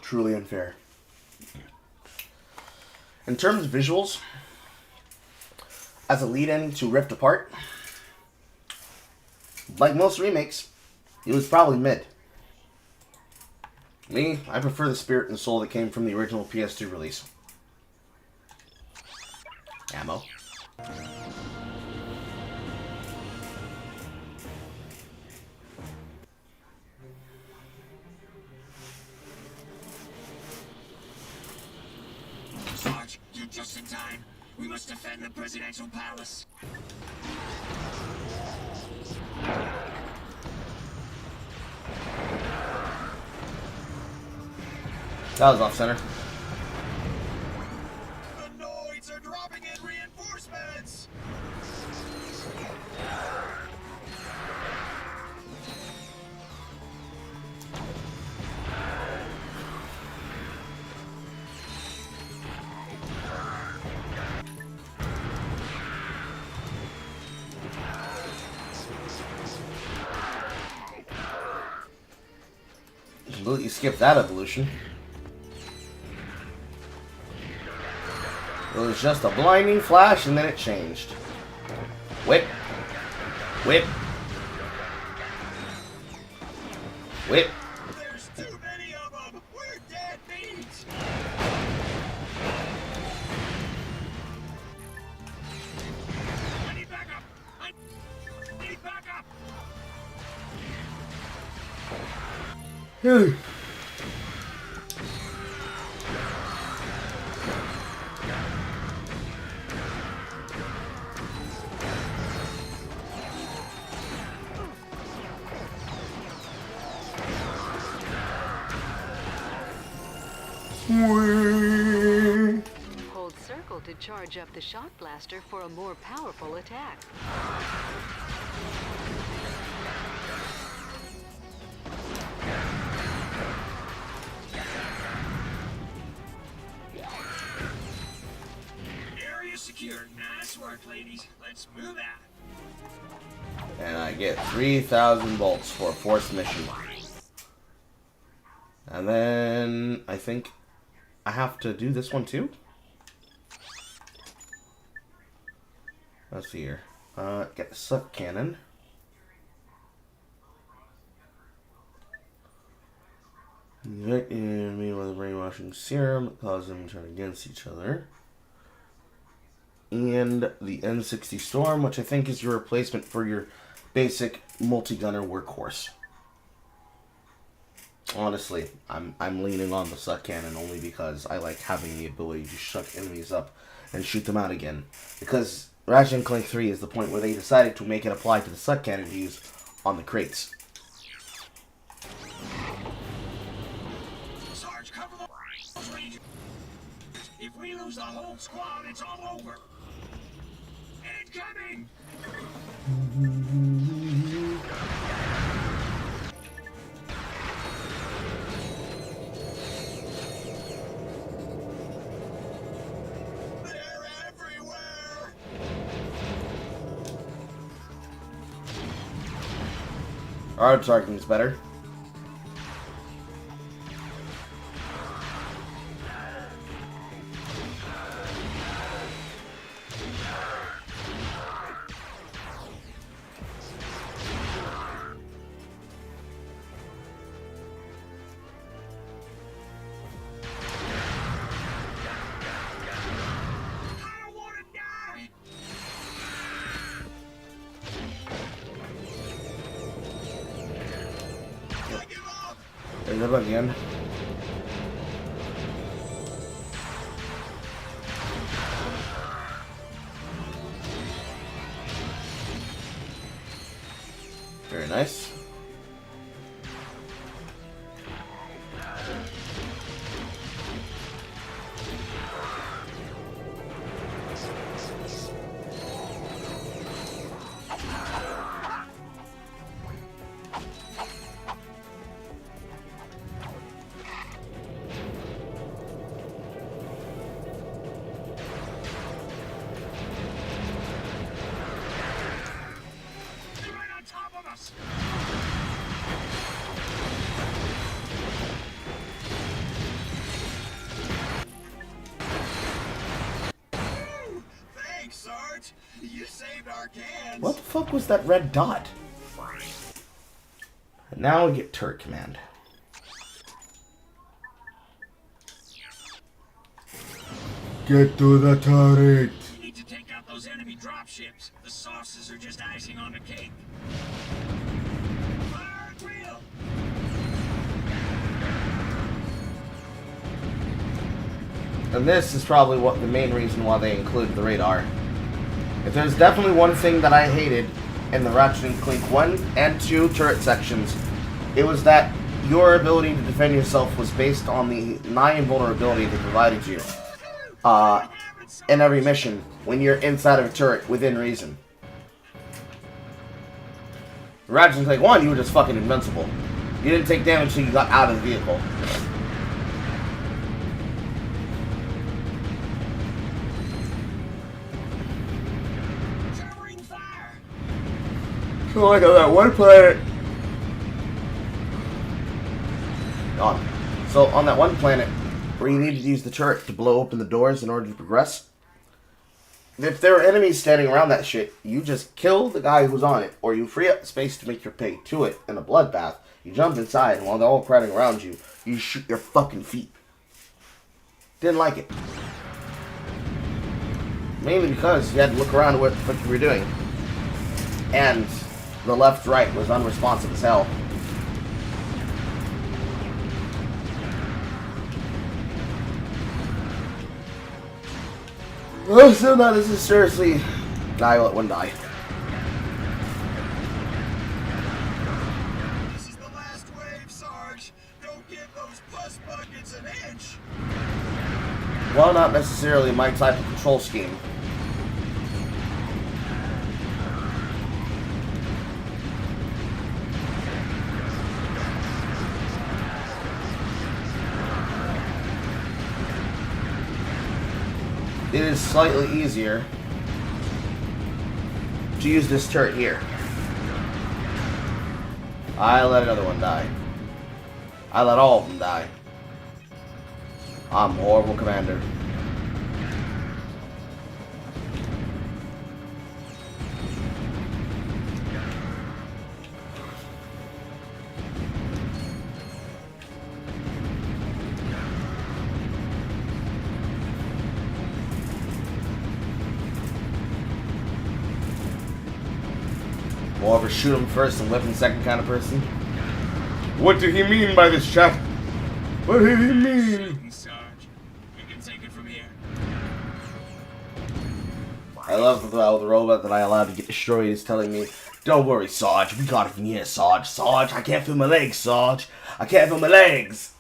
Truly unfair. In terms of visuals, as a lead-in to Rift Apart, like most remakes, it was probably mid. Me, I prefer the spirit and soul that came from the original PS2 release. Ammo. Sarge, you're just in time. We must defend the presidential palace. That was off center. The Noids are dropping in reinforcements. You skipped that evolution. It was just a blinding flash and then it changed. Whip. Whip. Whip. There's too many of them. We're dead meat. I need backup. Hold circle to charge up the shock blaster for a more powerful attack. Area secured. Nice work, ladies. Let's move out. And I get 3,000 bolts for a forced mission. And then I think I have to do this one too? Let's see here. Get the suck cannon. Inject the enemy with a brainwashing serum that causes them to turn against each other. And the N60 Storm, which I think is your replacement for your basic multi-gunner workhorse. Honestly, I'm leaning on the suck cannon only because I like having the ability to shuck enemies up and shoot them out again. Because Ratchet & Clank 3 is the point where they decided to make it apply to the suck cannon to use on the crates. Sarge, cover those Rangers. If we lose the whole squad, it's all over. Incoming! Our targeting's better. There's a bug again. Very nice. Thanks, Sarge. You saved our cans. What the fuck was that red dot? Now we get turret command. Get to the turret. We need to take out those enemy dropships. The sauces are just icing on the cake. Fire at will. And this is probably what the main reason why they included the radar. If there's definitely one thing that I hated in the Ratchet & Clank 1 and 2 turret sections, it was that your ability to defend yourself was based on the 9 vulnerability they provided you in every mission when you're inside of a turret within reason. Ratchet & Clank 1, you were just fucking invincible. You didn't take damage until you got out of the vehicle. So like on that one planet. So on that one planet where you needed to use the turret to blow open the doors in order to progress, if there are enemies standing around that shit, you just kill the guy who's on it, or you free up space to make your way to it in a bloodbath. You jump inside, and while they're all crowding around you, you shoot your fucking feet. Didn't like it. Mainly because you had to look around at what the fuck you were doing. And the left-right was unresponsive as hell. Oh, so not as seriously. I let one die. This is the last wave, Sarge. Don't give those puss buckets an inch. Well, not necessarily my type of control scheme. It is slightly easier to use this turret here. I let another one die. I let all of them die. I'm a horrible commander. More of a shoot him first and weapon second kind of person. What did he mean by this, chat? What did he mean? Sarge, you can take it from here. I love how the robot that I allowed to get destroyed is telling me, "Don't worry, Sarge, we got it from here, Sarge. Sarge, I can't feel my legs, Sarge. I can't feel my legs."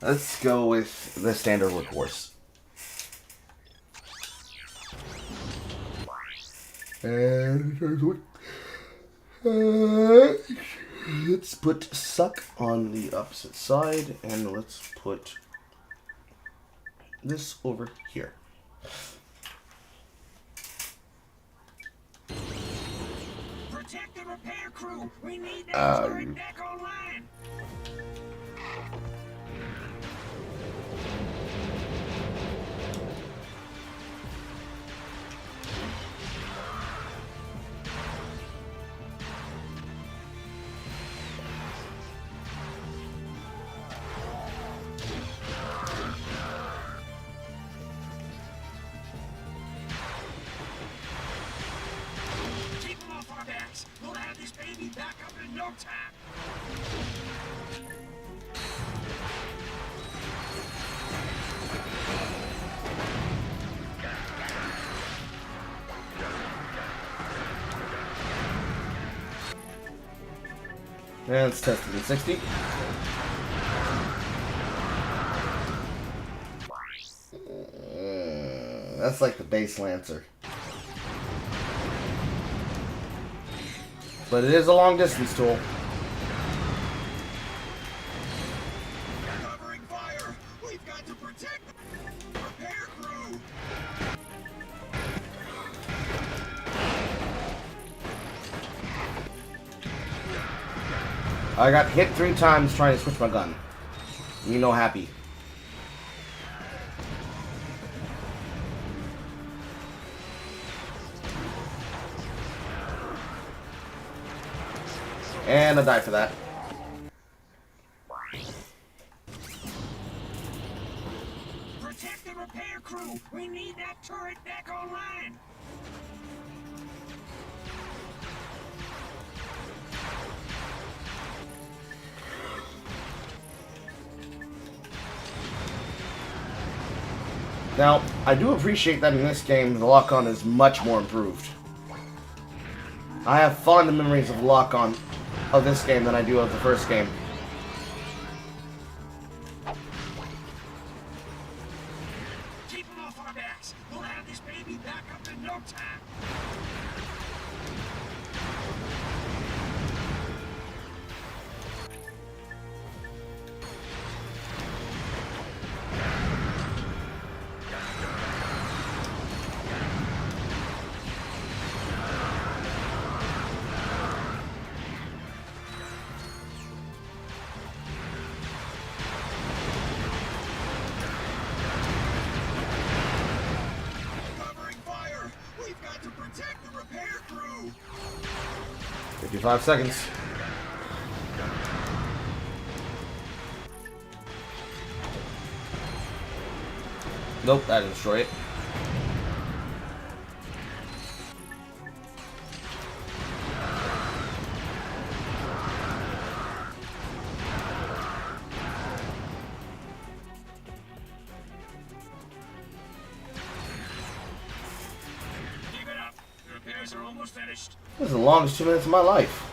Let's go with the standard workhorse. And let's put suck on the opposite side, and let's put this over here. Protect the repair crew. We need that turret back online. We'll have this baby back up in no time. And let's test it in 60. That's like the base Lancer. But it is a long distance tool. Covering fire. We've got to protect the repair crew. I got hit 3 times trying to switch my gun. You know, happy. And I die for that. Protect the repair crew. We need that turret back online. Now, I do appreciate that in this game, the lock-on is much more improved. I have fond memories of lock-on of this game than I do of the first game. Keep them off our backs. We'll have this baby back up in no time. Covering fire. We've got to protect the repair crew. 55 seconds. Nope, that didn't destroy it. repairs are almost finished. This is the longest 2 minutes of my life.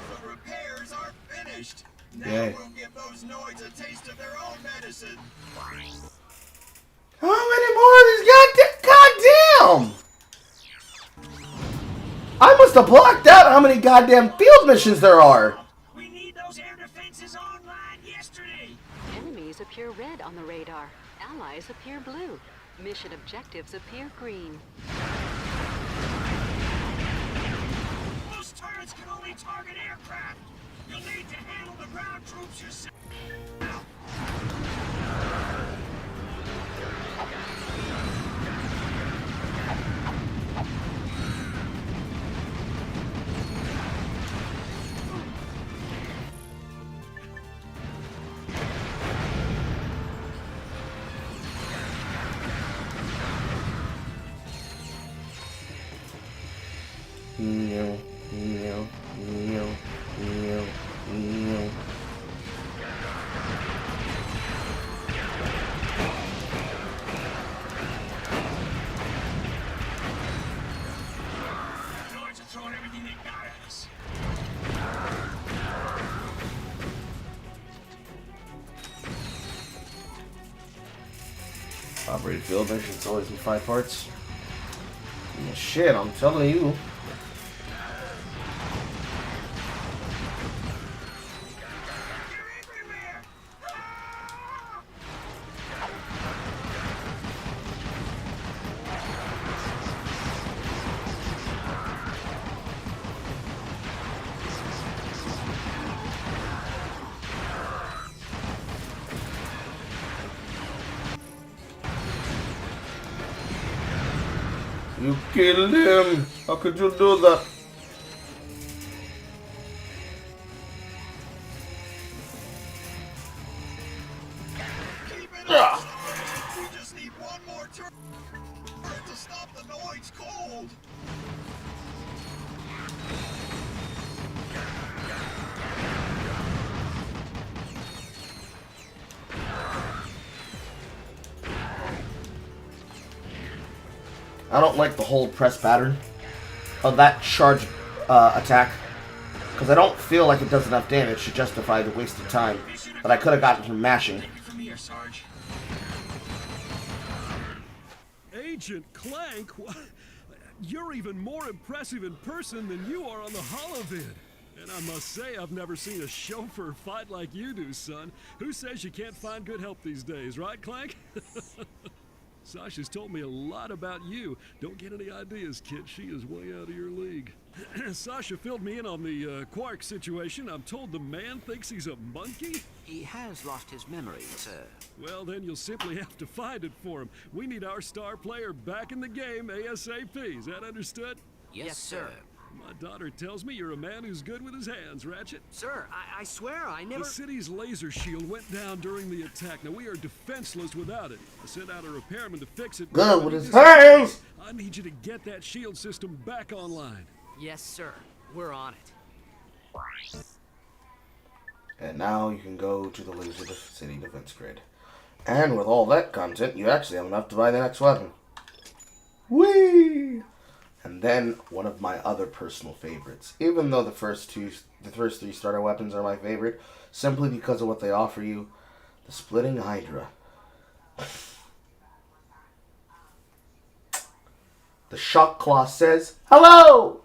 The repairs are finished. Now Yay. we'll give those Noids a taste of their own medicine. How many more of these goddamn? I must have blocked out how many goddamn field missions there are. We need those air defenses online yesterday. Enemies appear red on the radar. Allies appear blue. Mission objectives appear green. Those turrets can only target aircraft. You'll need to handle the ground troops yourself. Noids are throwing everything they got at us. Operated field missions always in 5 parts. Yeah, shit, I'm telling you. You killed him! How could you do that? We just need one more turret to stop the Noids cold. I don't like the whole press pattern of that charge attack, because I don't feel like it does enough damage to justify the wasted time that I could have gotten from mashing. From here, Sarge. Agent Clank? You're even more impressive in person than you are on the holovid. And I must say, I've never seen a chauffeur fight like you do, son. Who says you can't find good help these days, right, Clank? Sasha's told me a lot about you. Don't get any ideas, kid. She is way out of your league. Sasha filled me in on the Quark situation. I'm told the man thinks he's a monkey. He has lost his memory, sir. Well, then you'll simply have to find it for him. We need our star player back in the game ASAP. Is that understood? Yes, sir. My daughter tells me you're a man who's good with his hands, Ratchet. Sir, I swear I never... The city's laser shield went down during the attack. Now, we are defenseless without it. I sent out a repairman to fix it. Good with his hands! I need you to get that shield system back online. Yes, sir. We're on it. And now you can go to the Laser City Defense Grid. And with all that content, you actually have enough to buy the next weapon. Whee! And then one of my other personal favorites. Even though the first 3 starter weapons are my favorite, simply because of what they offer you, the Splitting Hydra. The Shock Claw says, "Hello!"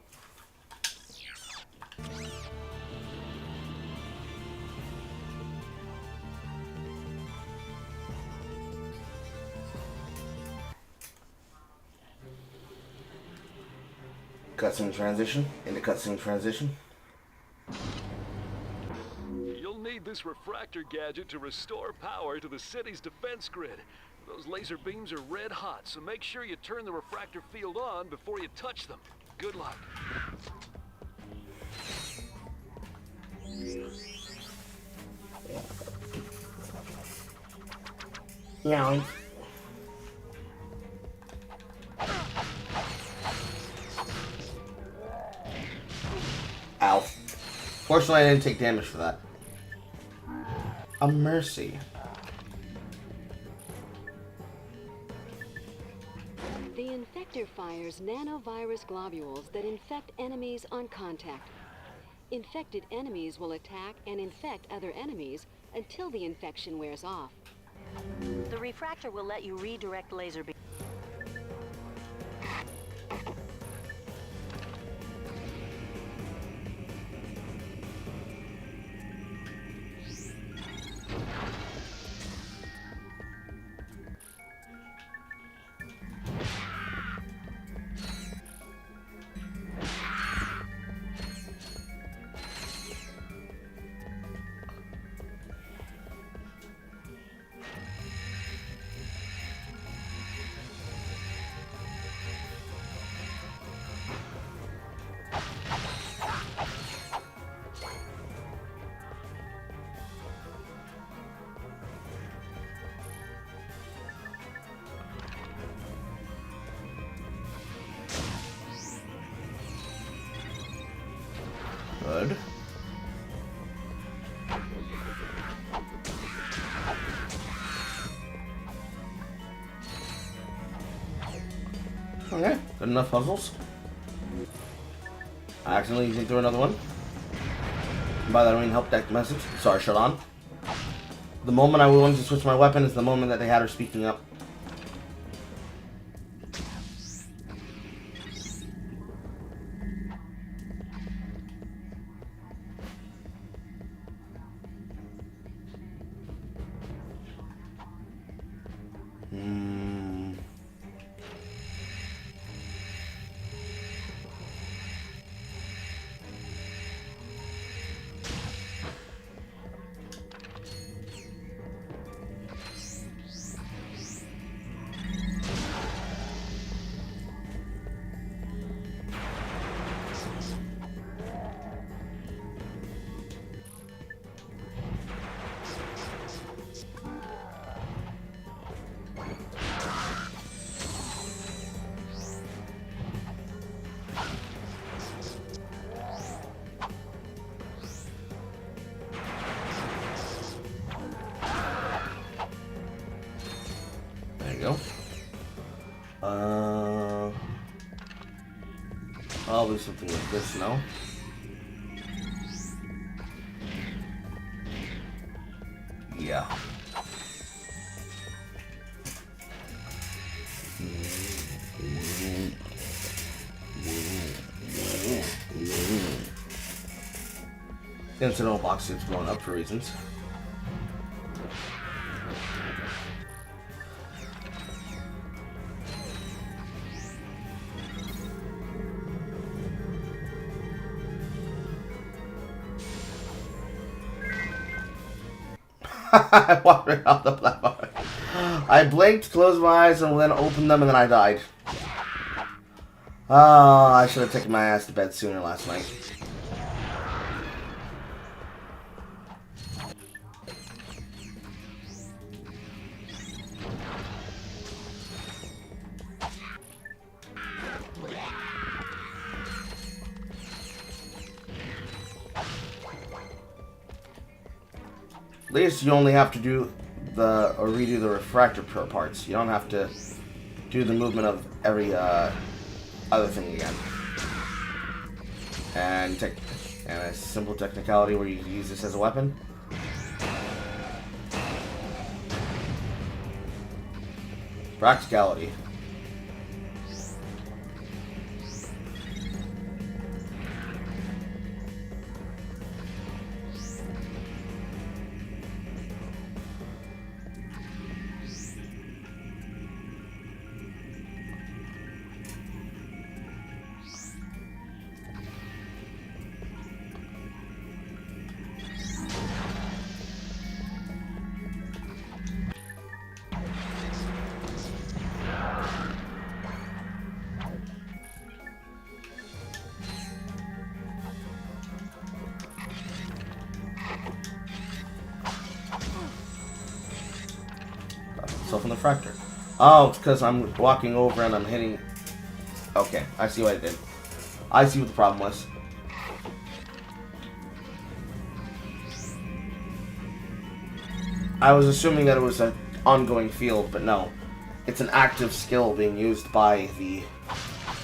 Cutscene transition into cutscene transition. You'll need this refractor gadget to restore power to the city's defense grid. Those laser beams are red hot, so make sure you turn the refractor field on before you touch them. Good luck. Yeah. Ow. Fortunately, I didn't take damage for that. A mercy. The infector fires nanovirus globules that infect enemies on contact. Infected enemies will attack and infect other enemies until the infection wears off. The refractor will let you redirect laser beam. Good. Okay, good enough puzzles. I accidentally using through another one. By that I mean help deck message. Sorry, shut on. The moment I was willing to switch my weapon is the moment that they had her speaking up. Probably something like this, no? Yeah. The incidental box is blown up for reasons. I walked right off the platform. I blinked, closed my eyes, and then opened them, and then I died. Oh, I should have taken my ass to bed sooner last night. At least you only have to do or redo the refractor parts. You don't have to do the movement of every other thing again. And a simple technicality where you use this as a weapon. Practicality. myself in the fracture. Oh, it's because I'm walking over and I'm hitting... Okay, I see what I did. I see what the problem was. I was assuming that it was an ongoing field, but no. It's an active skill being used by the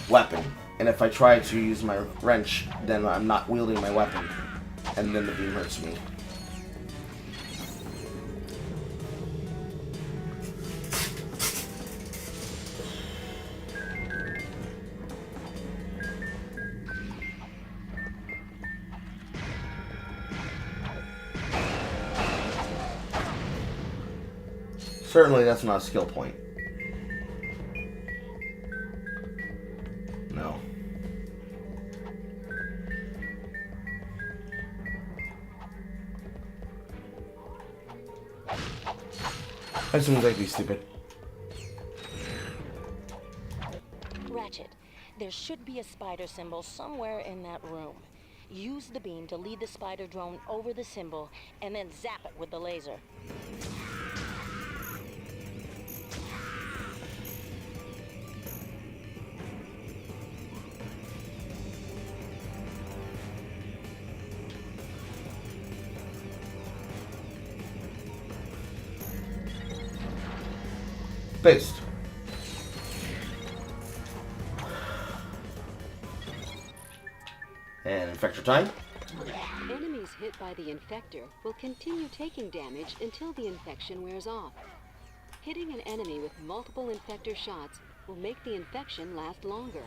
weapon. And if I try to use my wrench, then I'm not wielding my weapon. And then the beam hurts me. Certainly that's not a skill point. No. That seems like be stupid. Ratchet, there should be a spider symbol somewhere in that room. Use the beam to lead the spider drone over the symbol and then zap it with the laser. Based. And infector time. Enemies hit by the infector will continue taking damage until the infection wears off. Hitting an enemy with multiple infector shots will make the infection last longer.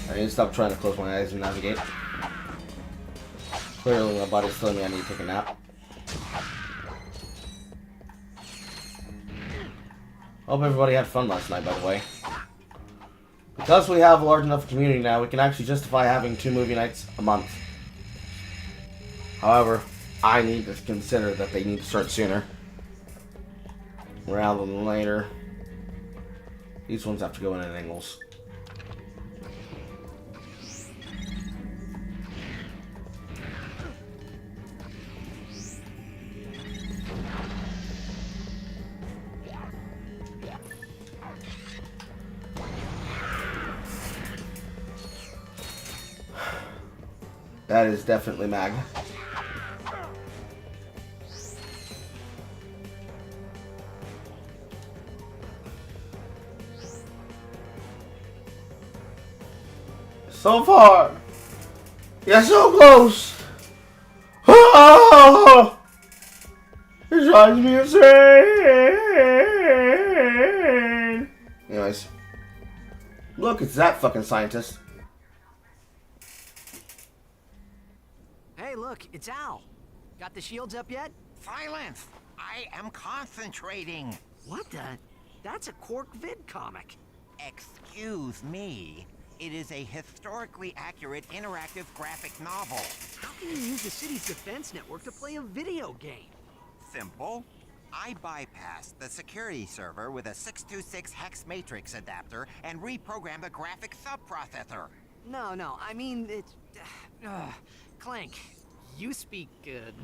I need to stop trying to close my eyes and navigate. Clearly my body's telling me I need to take a nap. Hope everybody had fun last night, by the way. Because we have a large enough community now, we can actually justify having 2 movie nights a month. However, I need to consider that they need to start sooner rather than later. These ones have to go in at angles. That is definitely mag. So far, you're so close. Oh, it drives me insane. Anyways, look, it's that fucking scientist. Hey, look, it's Al. Got the shields up yet? Silence! I am concentrating. What the? That's a Quark vid comic. Excuse me. It is a historically accurate interactive graphic novel. How can you use the city's defense network to play a video game? Simple. I bypassed the security server with a 626 hex matrix adapter and reprogrammed the graphic subprocessor. No, I mean, it's... Clank, you speak,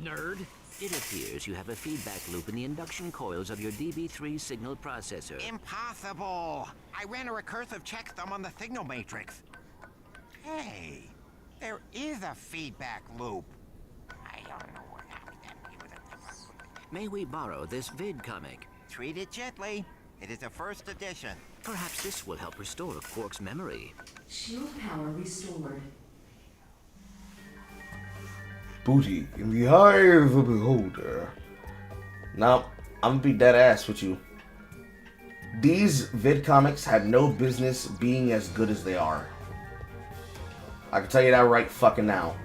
nerd. It appears you have a feedback loop in the induction coils of your DB3 signal processor. Impossible! I ran a recursive checksum on the signal matrix. Hey, there is a feedback loop. I don't know what happened. May we borrow this vid comic? Treat it gently. It is a first edition. Perhaps this will help restore Quark's memory. Shield power restored. Booty in the eye of the beholder. Now, I'm gonna be dead ass with you. These vid comics had no business being as good as they are. I can tell you that right fucking now.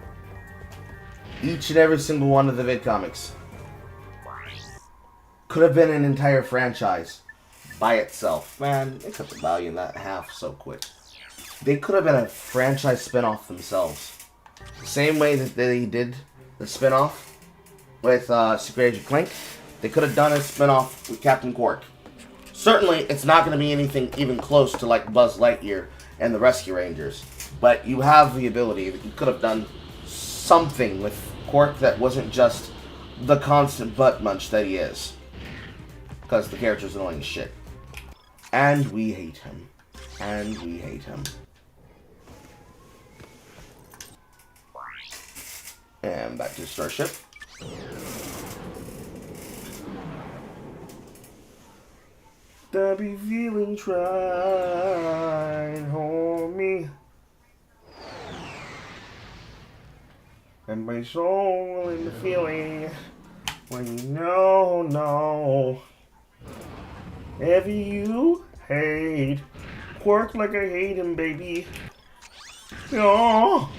Each and every single one of the vid comics could have been an entire franchise by itself. Man, they cut the value in that half so quick. They could have been a franchise spin-off themselves. Same way that they did the spin-off with Secret Agent Clank, they could have done a spin-off with Captain Quark. Certainly, it's not going to be anything even close to like Buzz Lightyear and the Rescue Rangers. But you have the ability that you could have done something with Quark that wasn't just the constant butt munch that he is. Because the character's annoying as shit. And we hate him. And we hate him. And back to the starship. The be feeling try and hold me. And my soul in the feeling when you know. If you hate Quark like I hate him, baby. Oh,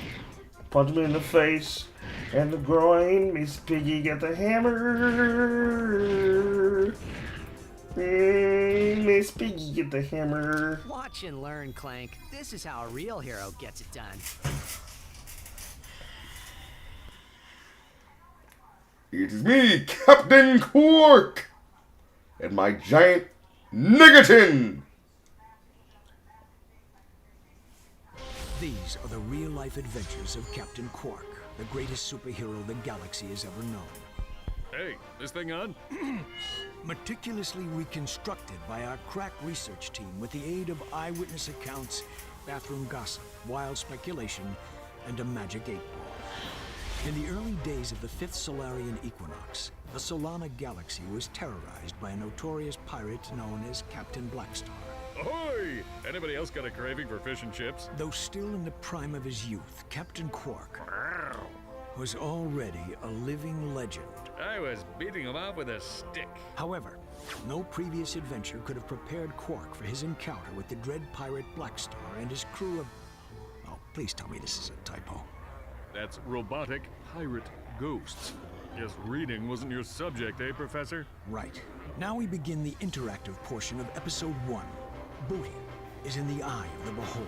punch me in the face and the groin. Miss Piggy get the hammer. Miss Piggy get the hammer. Watch and learn, Clank. This is how a real hero gets it done. It is me, Captain Quark, and my giant Negatin. These are the real-life adventures of Captain Quark, the greatest superhero the galaxy has ever known. Hey, this thing on? Meticulously reconstructed by our crack research team with the aid of eyewitness accounts, bathroom gossip, wild speculation, and a magic 8-ball. In the early days of the 5th Solarian equinox, the Solana galaxy was terrorized by a notorious pirate known as Captain Blackstar. Ahoy! Anybody else got a craving for fish and chips? Though still in the prime of his youth, Captain Quark was already a living legend. I was beating him up with a stick. However, no previous adventure could have prepared Quark for his encounter with the dread pirate Blackstar and his crew of... Oh, please tell me this is a typo. That's robotic pirate ghosts. Guess reading wasn't your subject, eh, Professor? Right. Now we begin the interactive portion of Episode 1. Booty is in the eye of the beholder.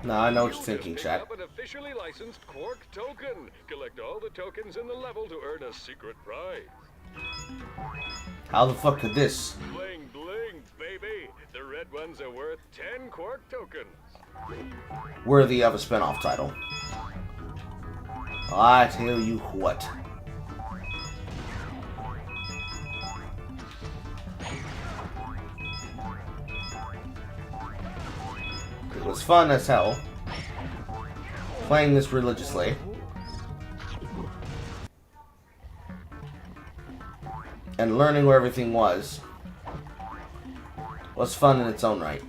Now I know what you're thinking, chat. Up an officially licensed Quark token. Collect all the tokens in the level to earn a secret prize. How the fuck could this? Bling bling, baby. The red ones are worth 10 Quark tokens. Worthy of a spin-off title. I tell you what. It was fun as hell playing this religiously. And learning where everything was fun in its own right.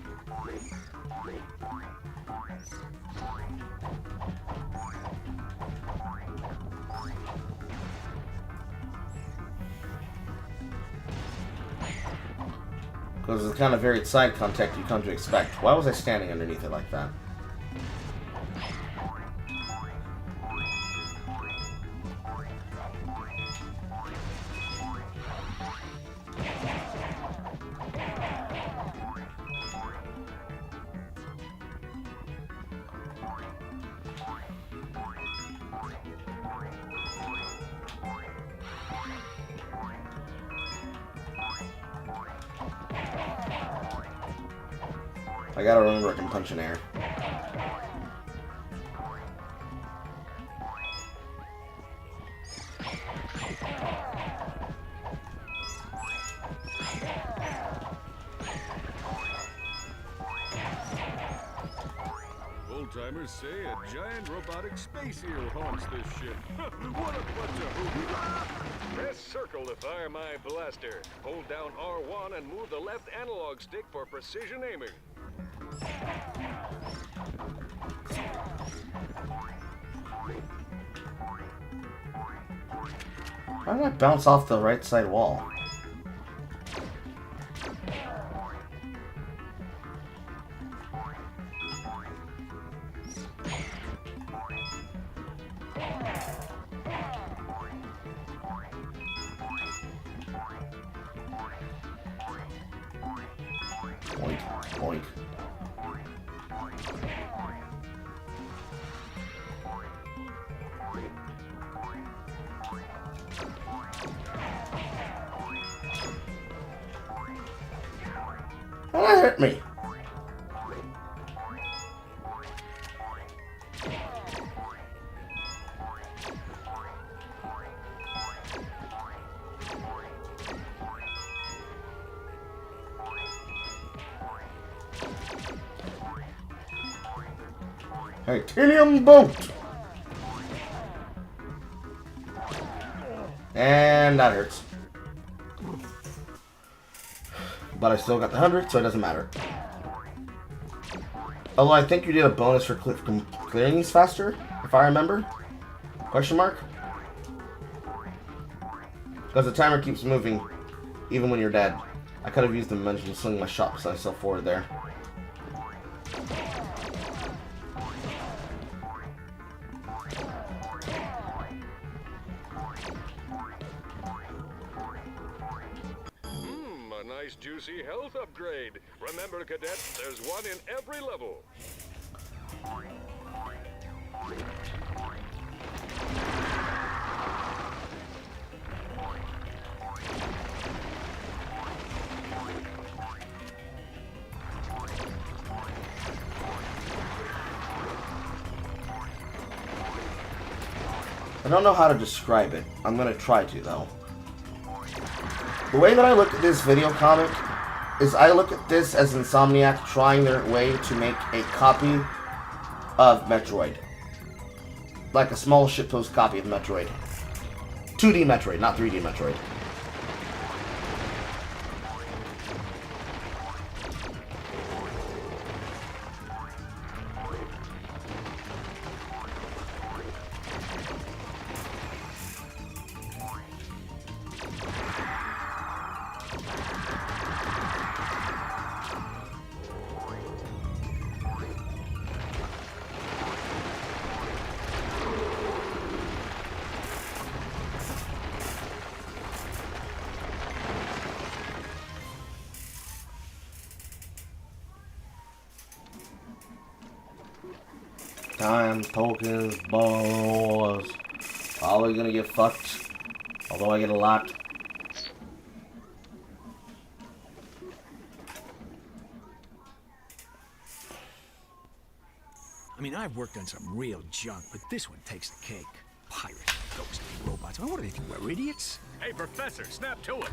Because it's the kind of varied side content you come to expect. Why was I standing underneath it like that? I gotta remember I can punch in air. Old-timers say a giant robotic space eel haunts this ship. What a bunch of hoopla! Press circle to fire my blaster. Hold down R1 and move the left analog stick for precision aiming. Why did I bounce off the right side wall? Boink, boink. Oh, that hurt me. Titanium boat! And that hurts. But I still got the 100, so it doesn't matter. Although I think you did a bonus for clearing these faster, if I remember. Question mark? Because the timer keeps moving, even when you're dead. I could have used the momentum to swing my shot beside myself forward there. Nice juicy health upgrade. Remember, cadets, there's one in every level. I don't know how to describe it. I'm gonna try to, though. The way that I look at this video comic is I look at this as Insomniac trying their way to make a copy of Metroid. Like a small shitpost copy of Metroid. 2D Metroid, not 3D Metroid. Time tokens, balls. Probably gonna get fucked. Although I get a lot. I mean, I've worked on some real junk, but this one takes the cake. Pirates, ghosts, robots. I mean, what do they think? We're idiots? Hey, Professor, snap to it.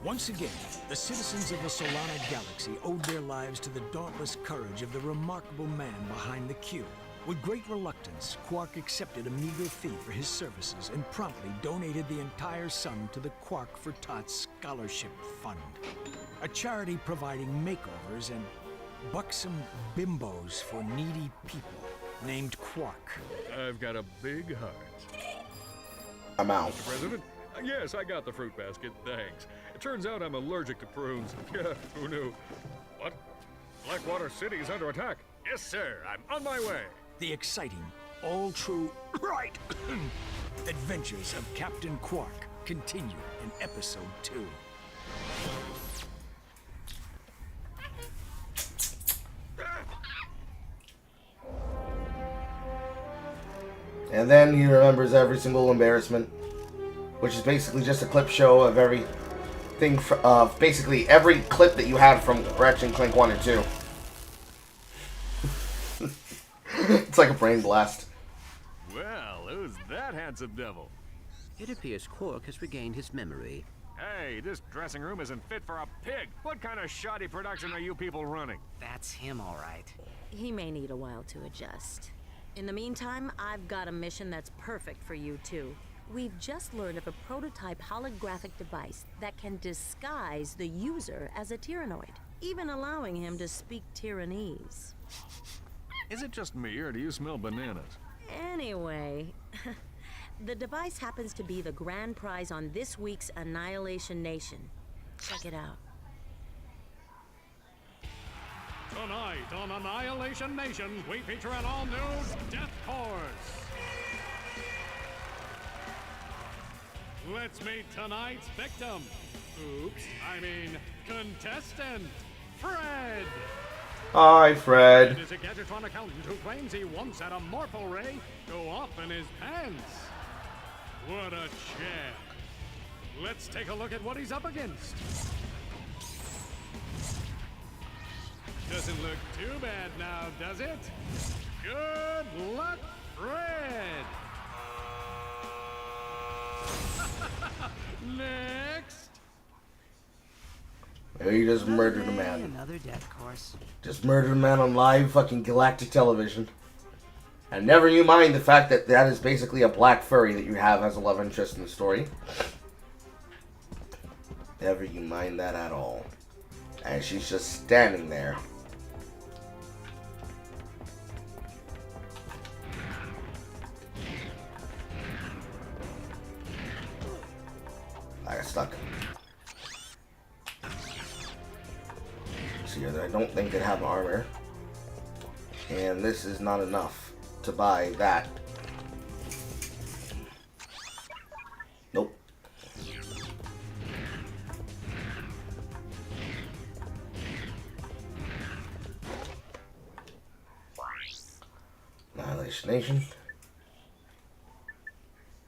Once again, the citizens of the Solana Galaxy owed their lives to the dauntless courage of the remarkable man behind the cube. With great reluctance, Quark accepted a meager fee for his services and promptly donated the entire sum to the Quark for Tots Scholarship Fund, a charity providing makeovers and buxom bimbos for needy people named Quark. I've got a big heart. I'm out. Mr. President? Yes, I got the fruit basket, thanks. It turns out I'm allergic to prunes. Yeah, who knew? What? Blackwater City is under attack. Yes, sir, I'm on my way. The exciting, all-true, right, adventures of Captain Quark continue in Episode 2. And then he remembers every single embarrassment, which is basically just a clip show of everything, basically every clip that you had from Ratchet and Clank 1 and 2. It's like a brain blast. Well, who's that handsome devil? It appears Quark has regained his memory. Hey, this dressing room isn't fit for a pig. What kind of shoddy production are you people running? That's him, all right. He may need a while to adjust. In the meantime, I've got a mission that's perfect for you two. We've just learned of a prototype holographic device that can disguise the user as a Tyrannoid, even allowing him to speak Tyrannese. Is it just me, or do you smell bananas? Anyway, the device happens to be the grand prize on this week's Annihilation Nation. Check it out. Tonight on Annihilation Nation, we feature an all-new Death Course. Let's meet tonight's victim. Oops, I mean contestant, Fred. Hi, Fred. Is a Gadgetron accountant who claims he once had a Morpho Ray go off in his pants. What a champ. Let's take a look at what he's up against. Doesn't look too bad now, does it? Good luck, Fred! Next! He just murdered a man. Another death course. Just murdered a man on live fucking galactic television. And never you mind the fact that that is basically a black furry that you have as a love interest in the story. Never you mind that at all. And she's just standing there. I got stuck. See, I don't think they have armor. And this is not enough to buy that. Nope. Annihilation Nation.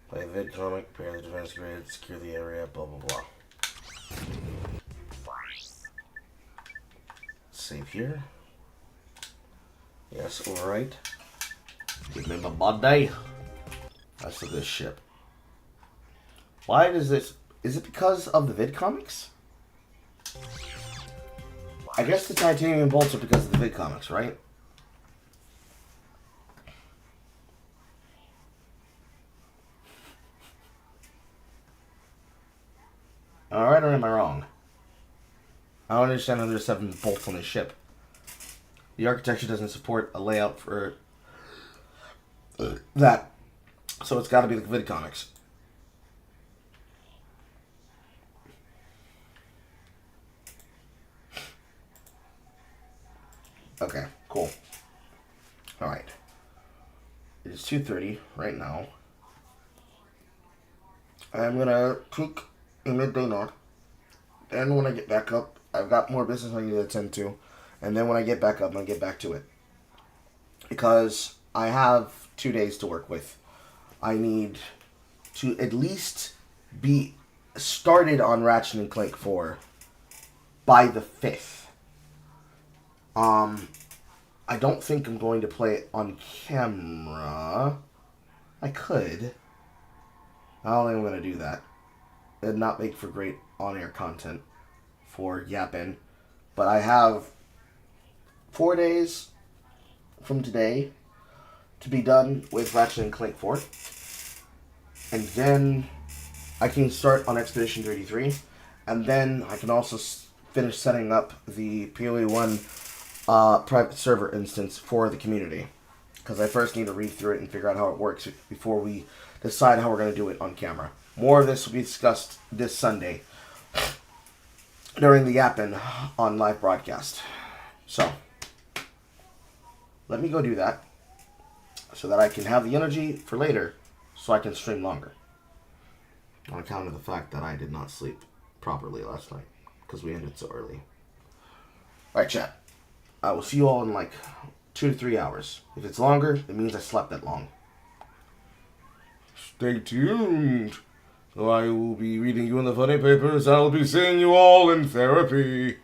Play a vid comic, prepare the defense grid, secure the area, blah blah blah. Save here. Yes, alright. Give me my body. That's of this ship. Why does this... Is it because of the vid comics? I guess the titanium bolts are because of the vid comics, right? Alright, or am I wrong? I don't understand how there's 7 bolts on this ship. The architecture doesn't support a layout for that. So it's got to be the vid comics. Okay, cool. Alright. It is 2:30 right now. I'm going to take a midday nap. And when I get back up, I've got more business I need to attend to. And then when I get back up, I'm going to get back to it. Because I have 2 days to work with. I need to at least be started on Ratchet and Clank 4 by the 5th. I don't think I'm going to play it on camera. I could. I don't think I'm going to do that. It'd not make for great on-air content for yapping. But I have 4 days from today to be done with Ratchet and Clank 4. And then I can start on Expedition 33. And then I can also finish setting up the PoE 1 private server instance for the community. Because I first need to read through it and figure out how it works before we decide how we're going to do it on camera. More of this will be discussed this Sunday during the Yappin' on live broadcast. So, let me go do that so that I can have the energy for later so I can stream longer. On account of the fact that I did not sleep properly last night because we ended so early. Alright, chat. I will see you all in like 2 to 3 hours. If it's longer, it means I slept that long. Stay tuned. So I will be reading you in the funny papers. I'll be seeing you all in therapy.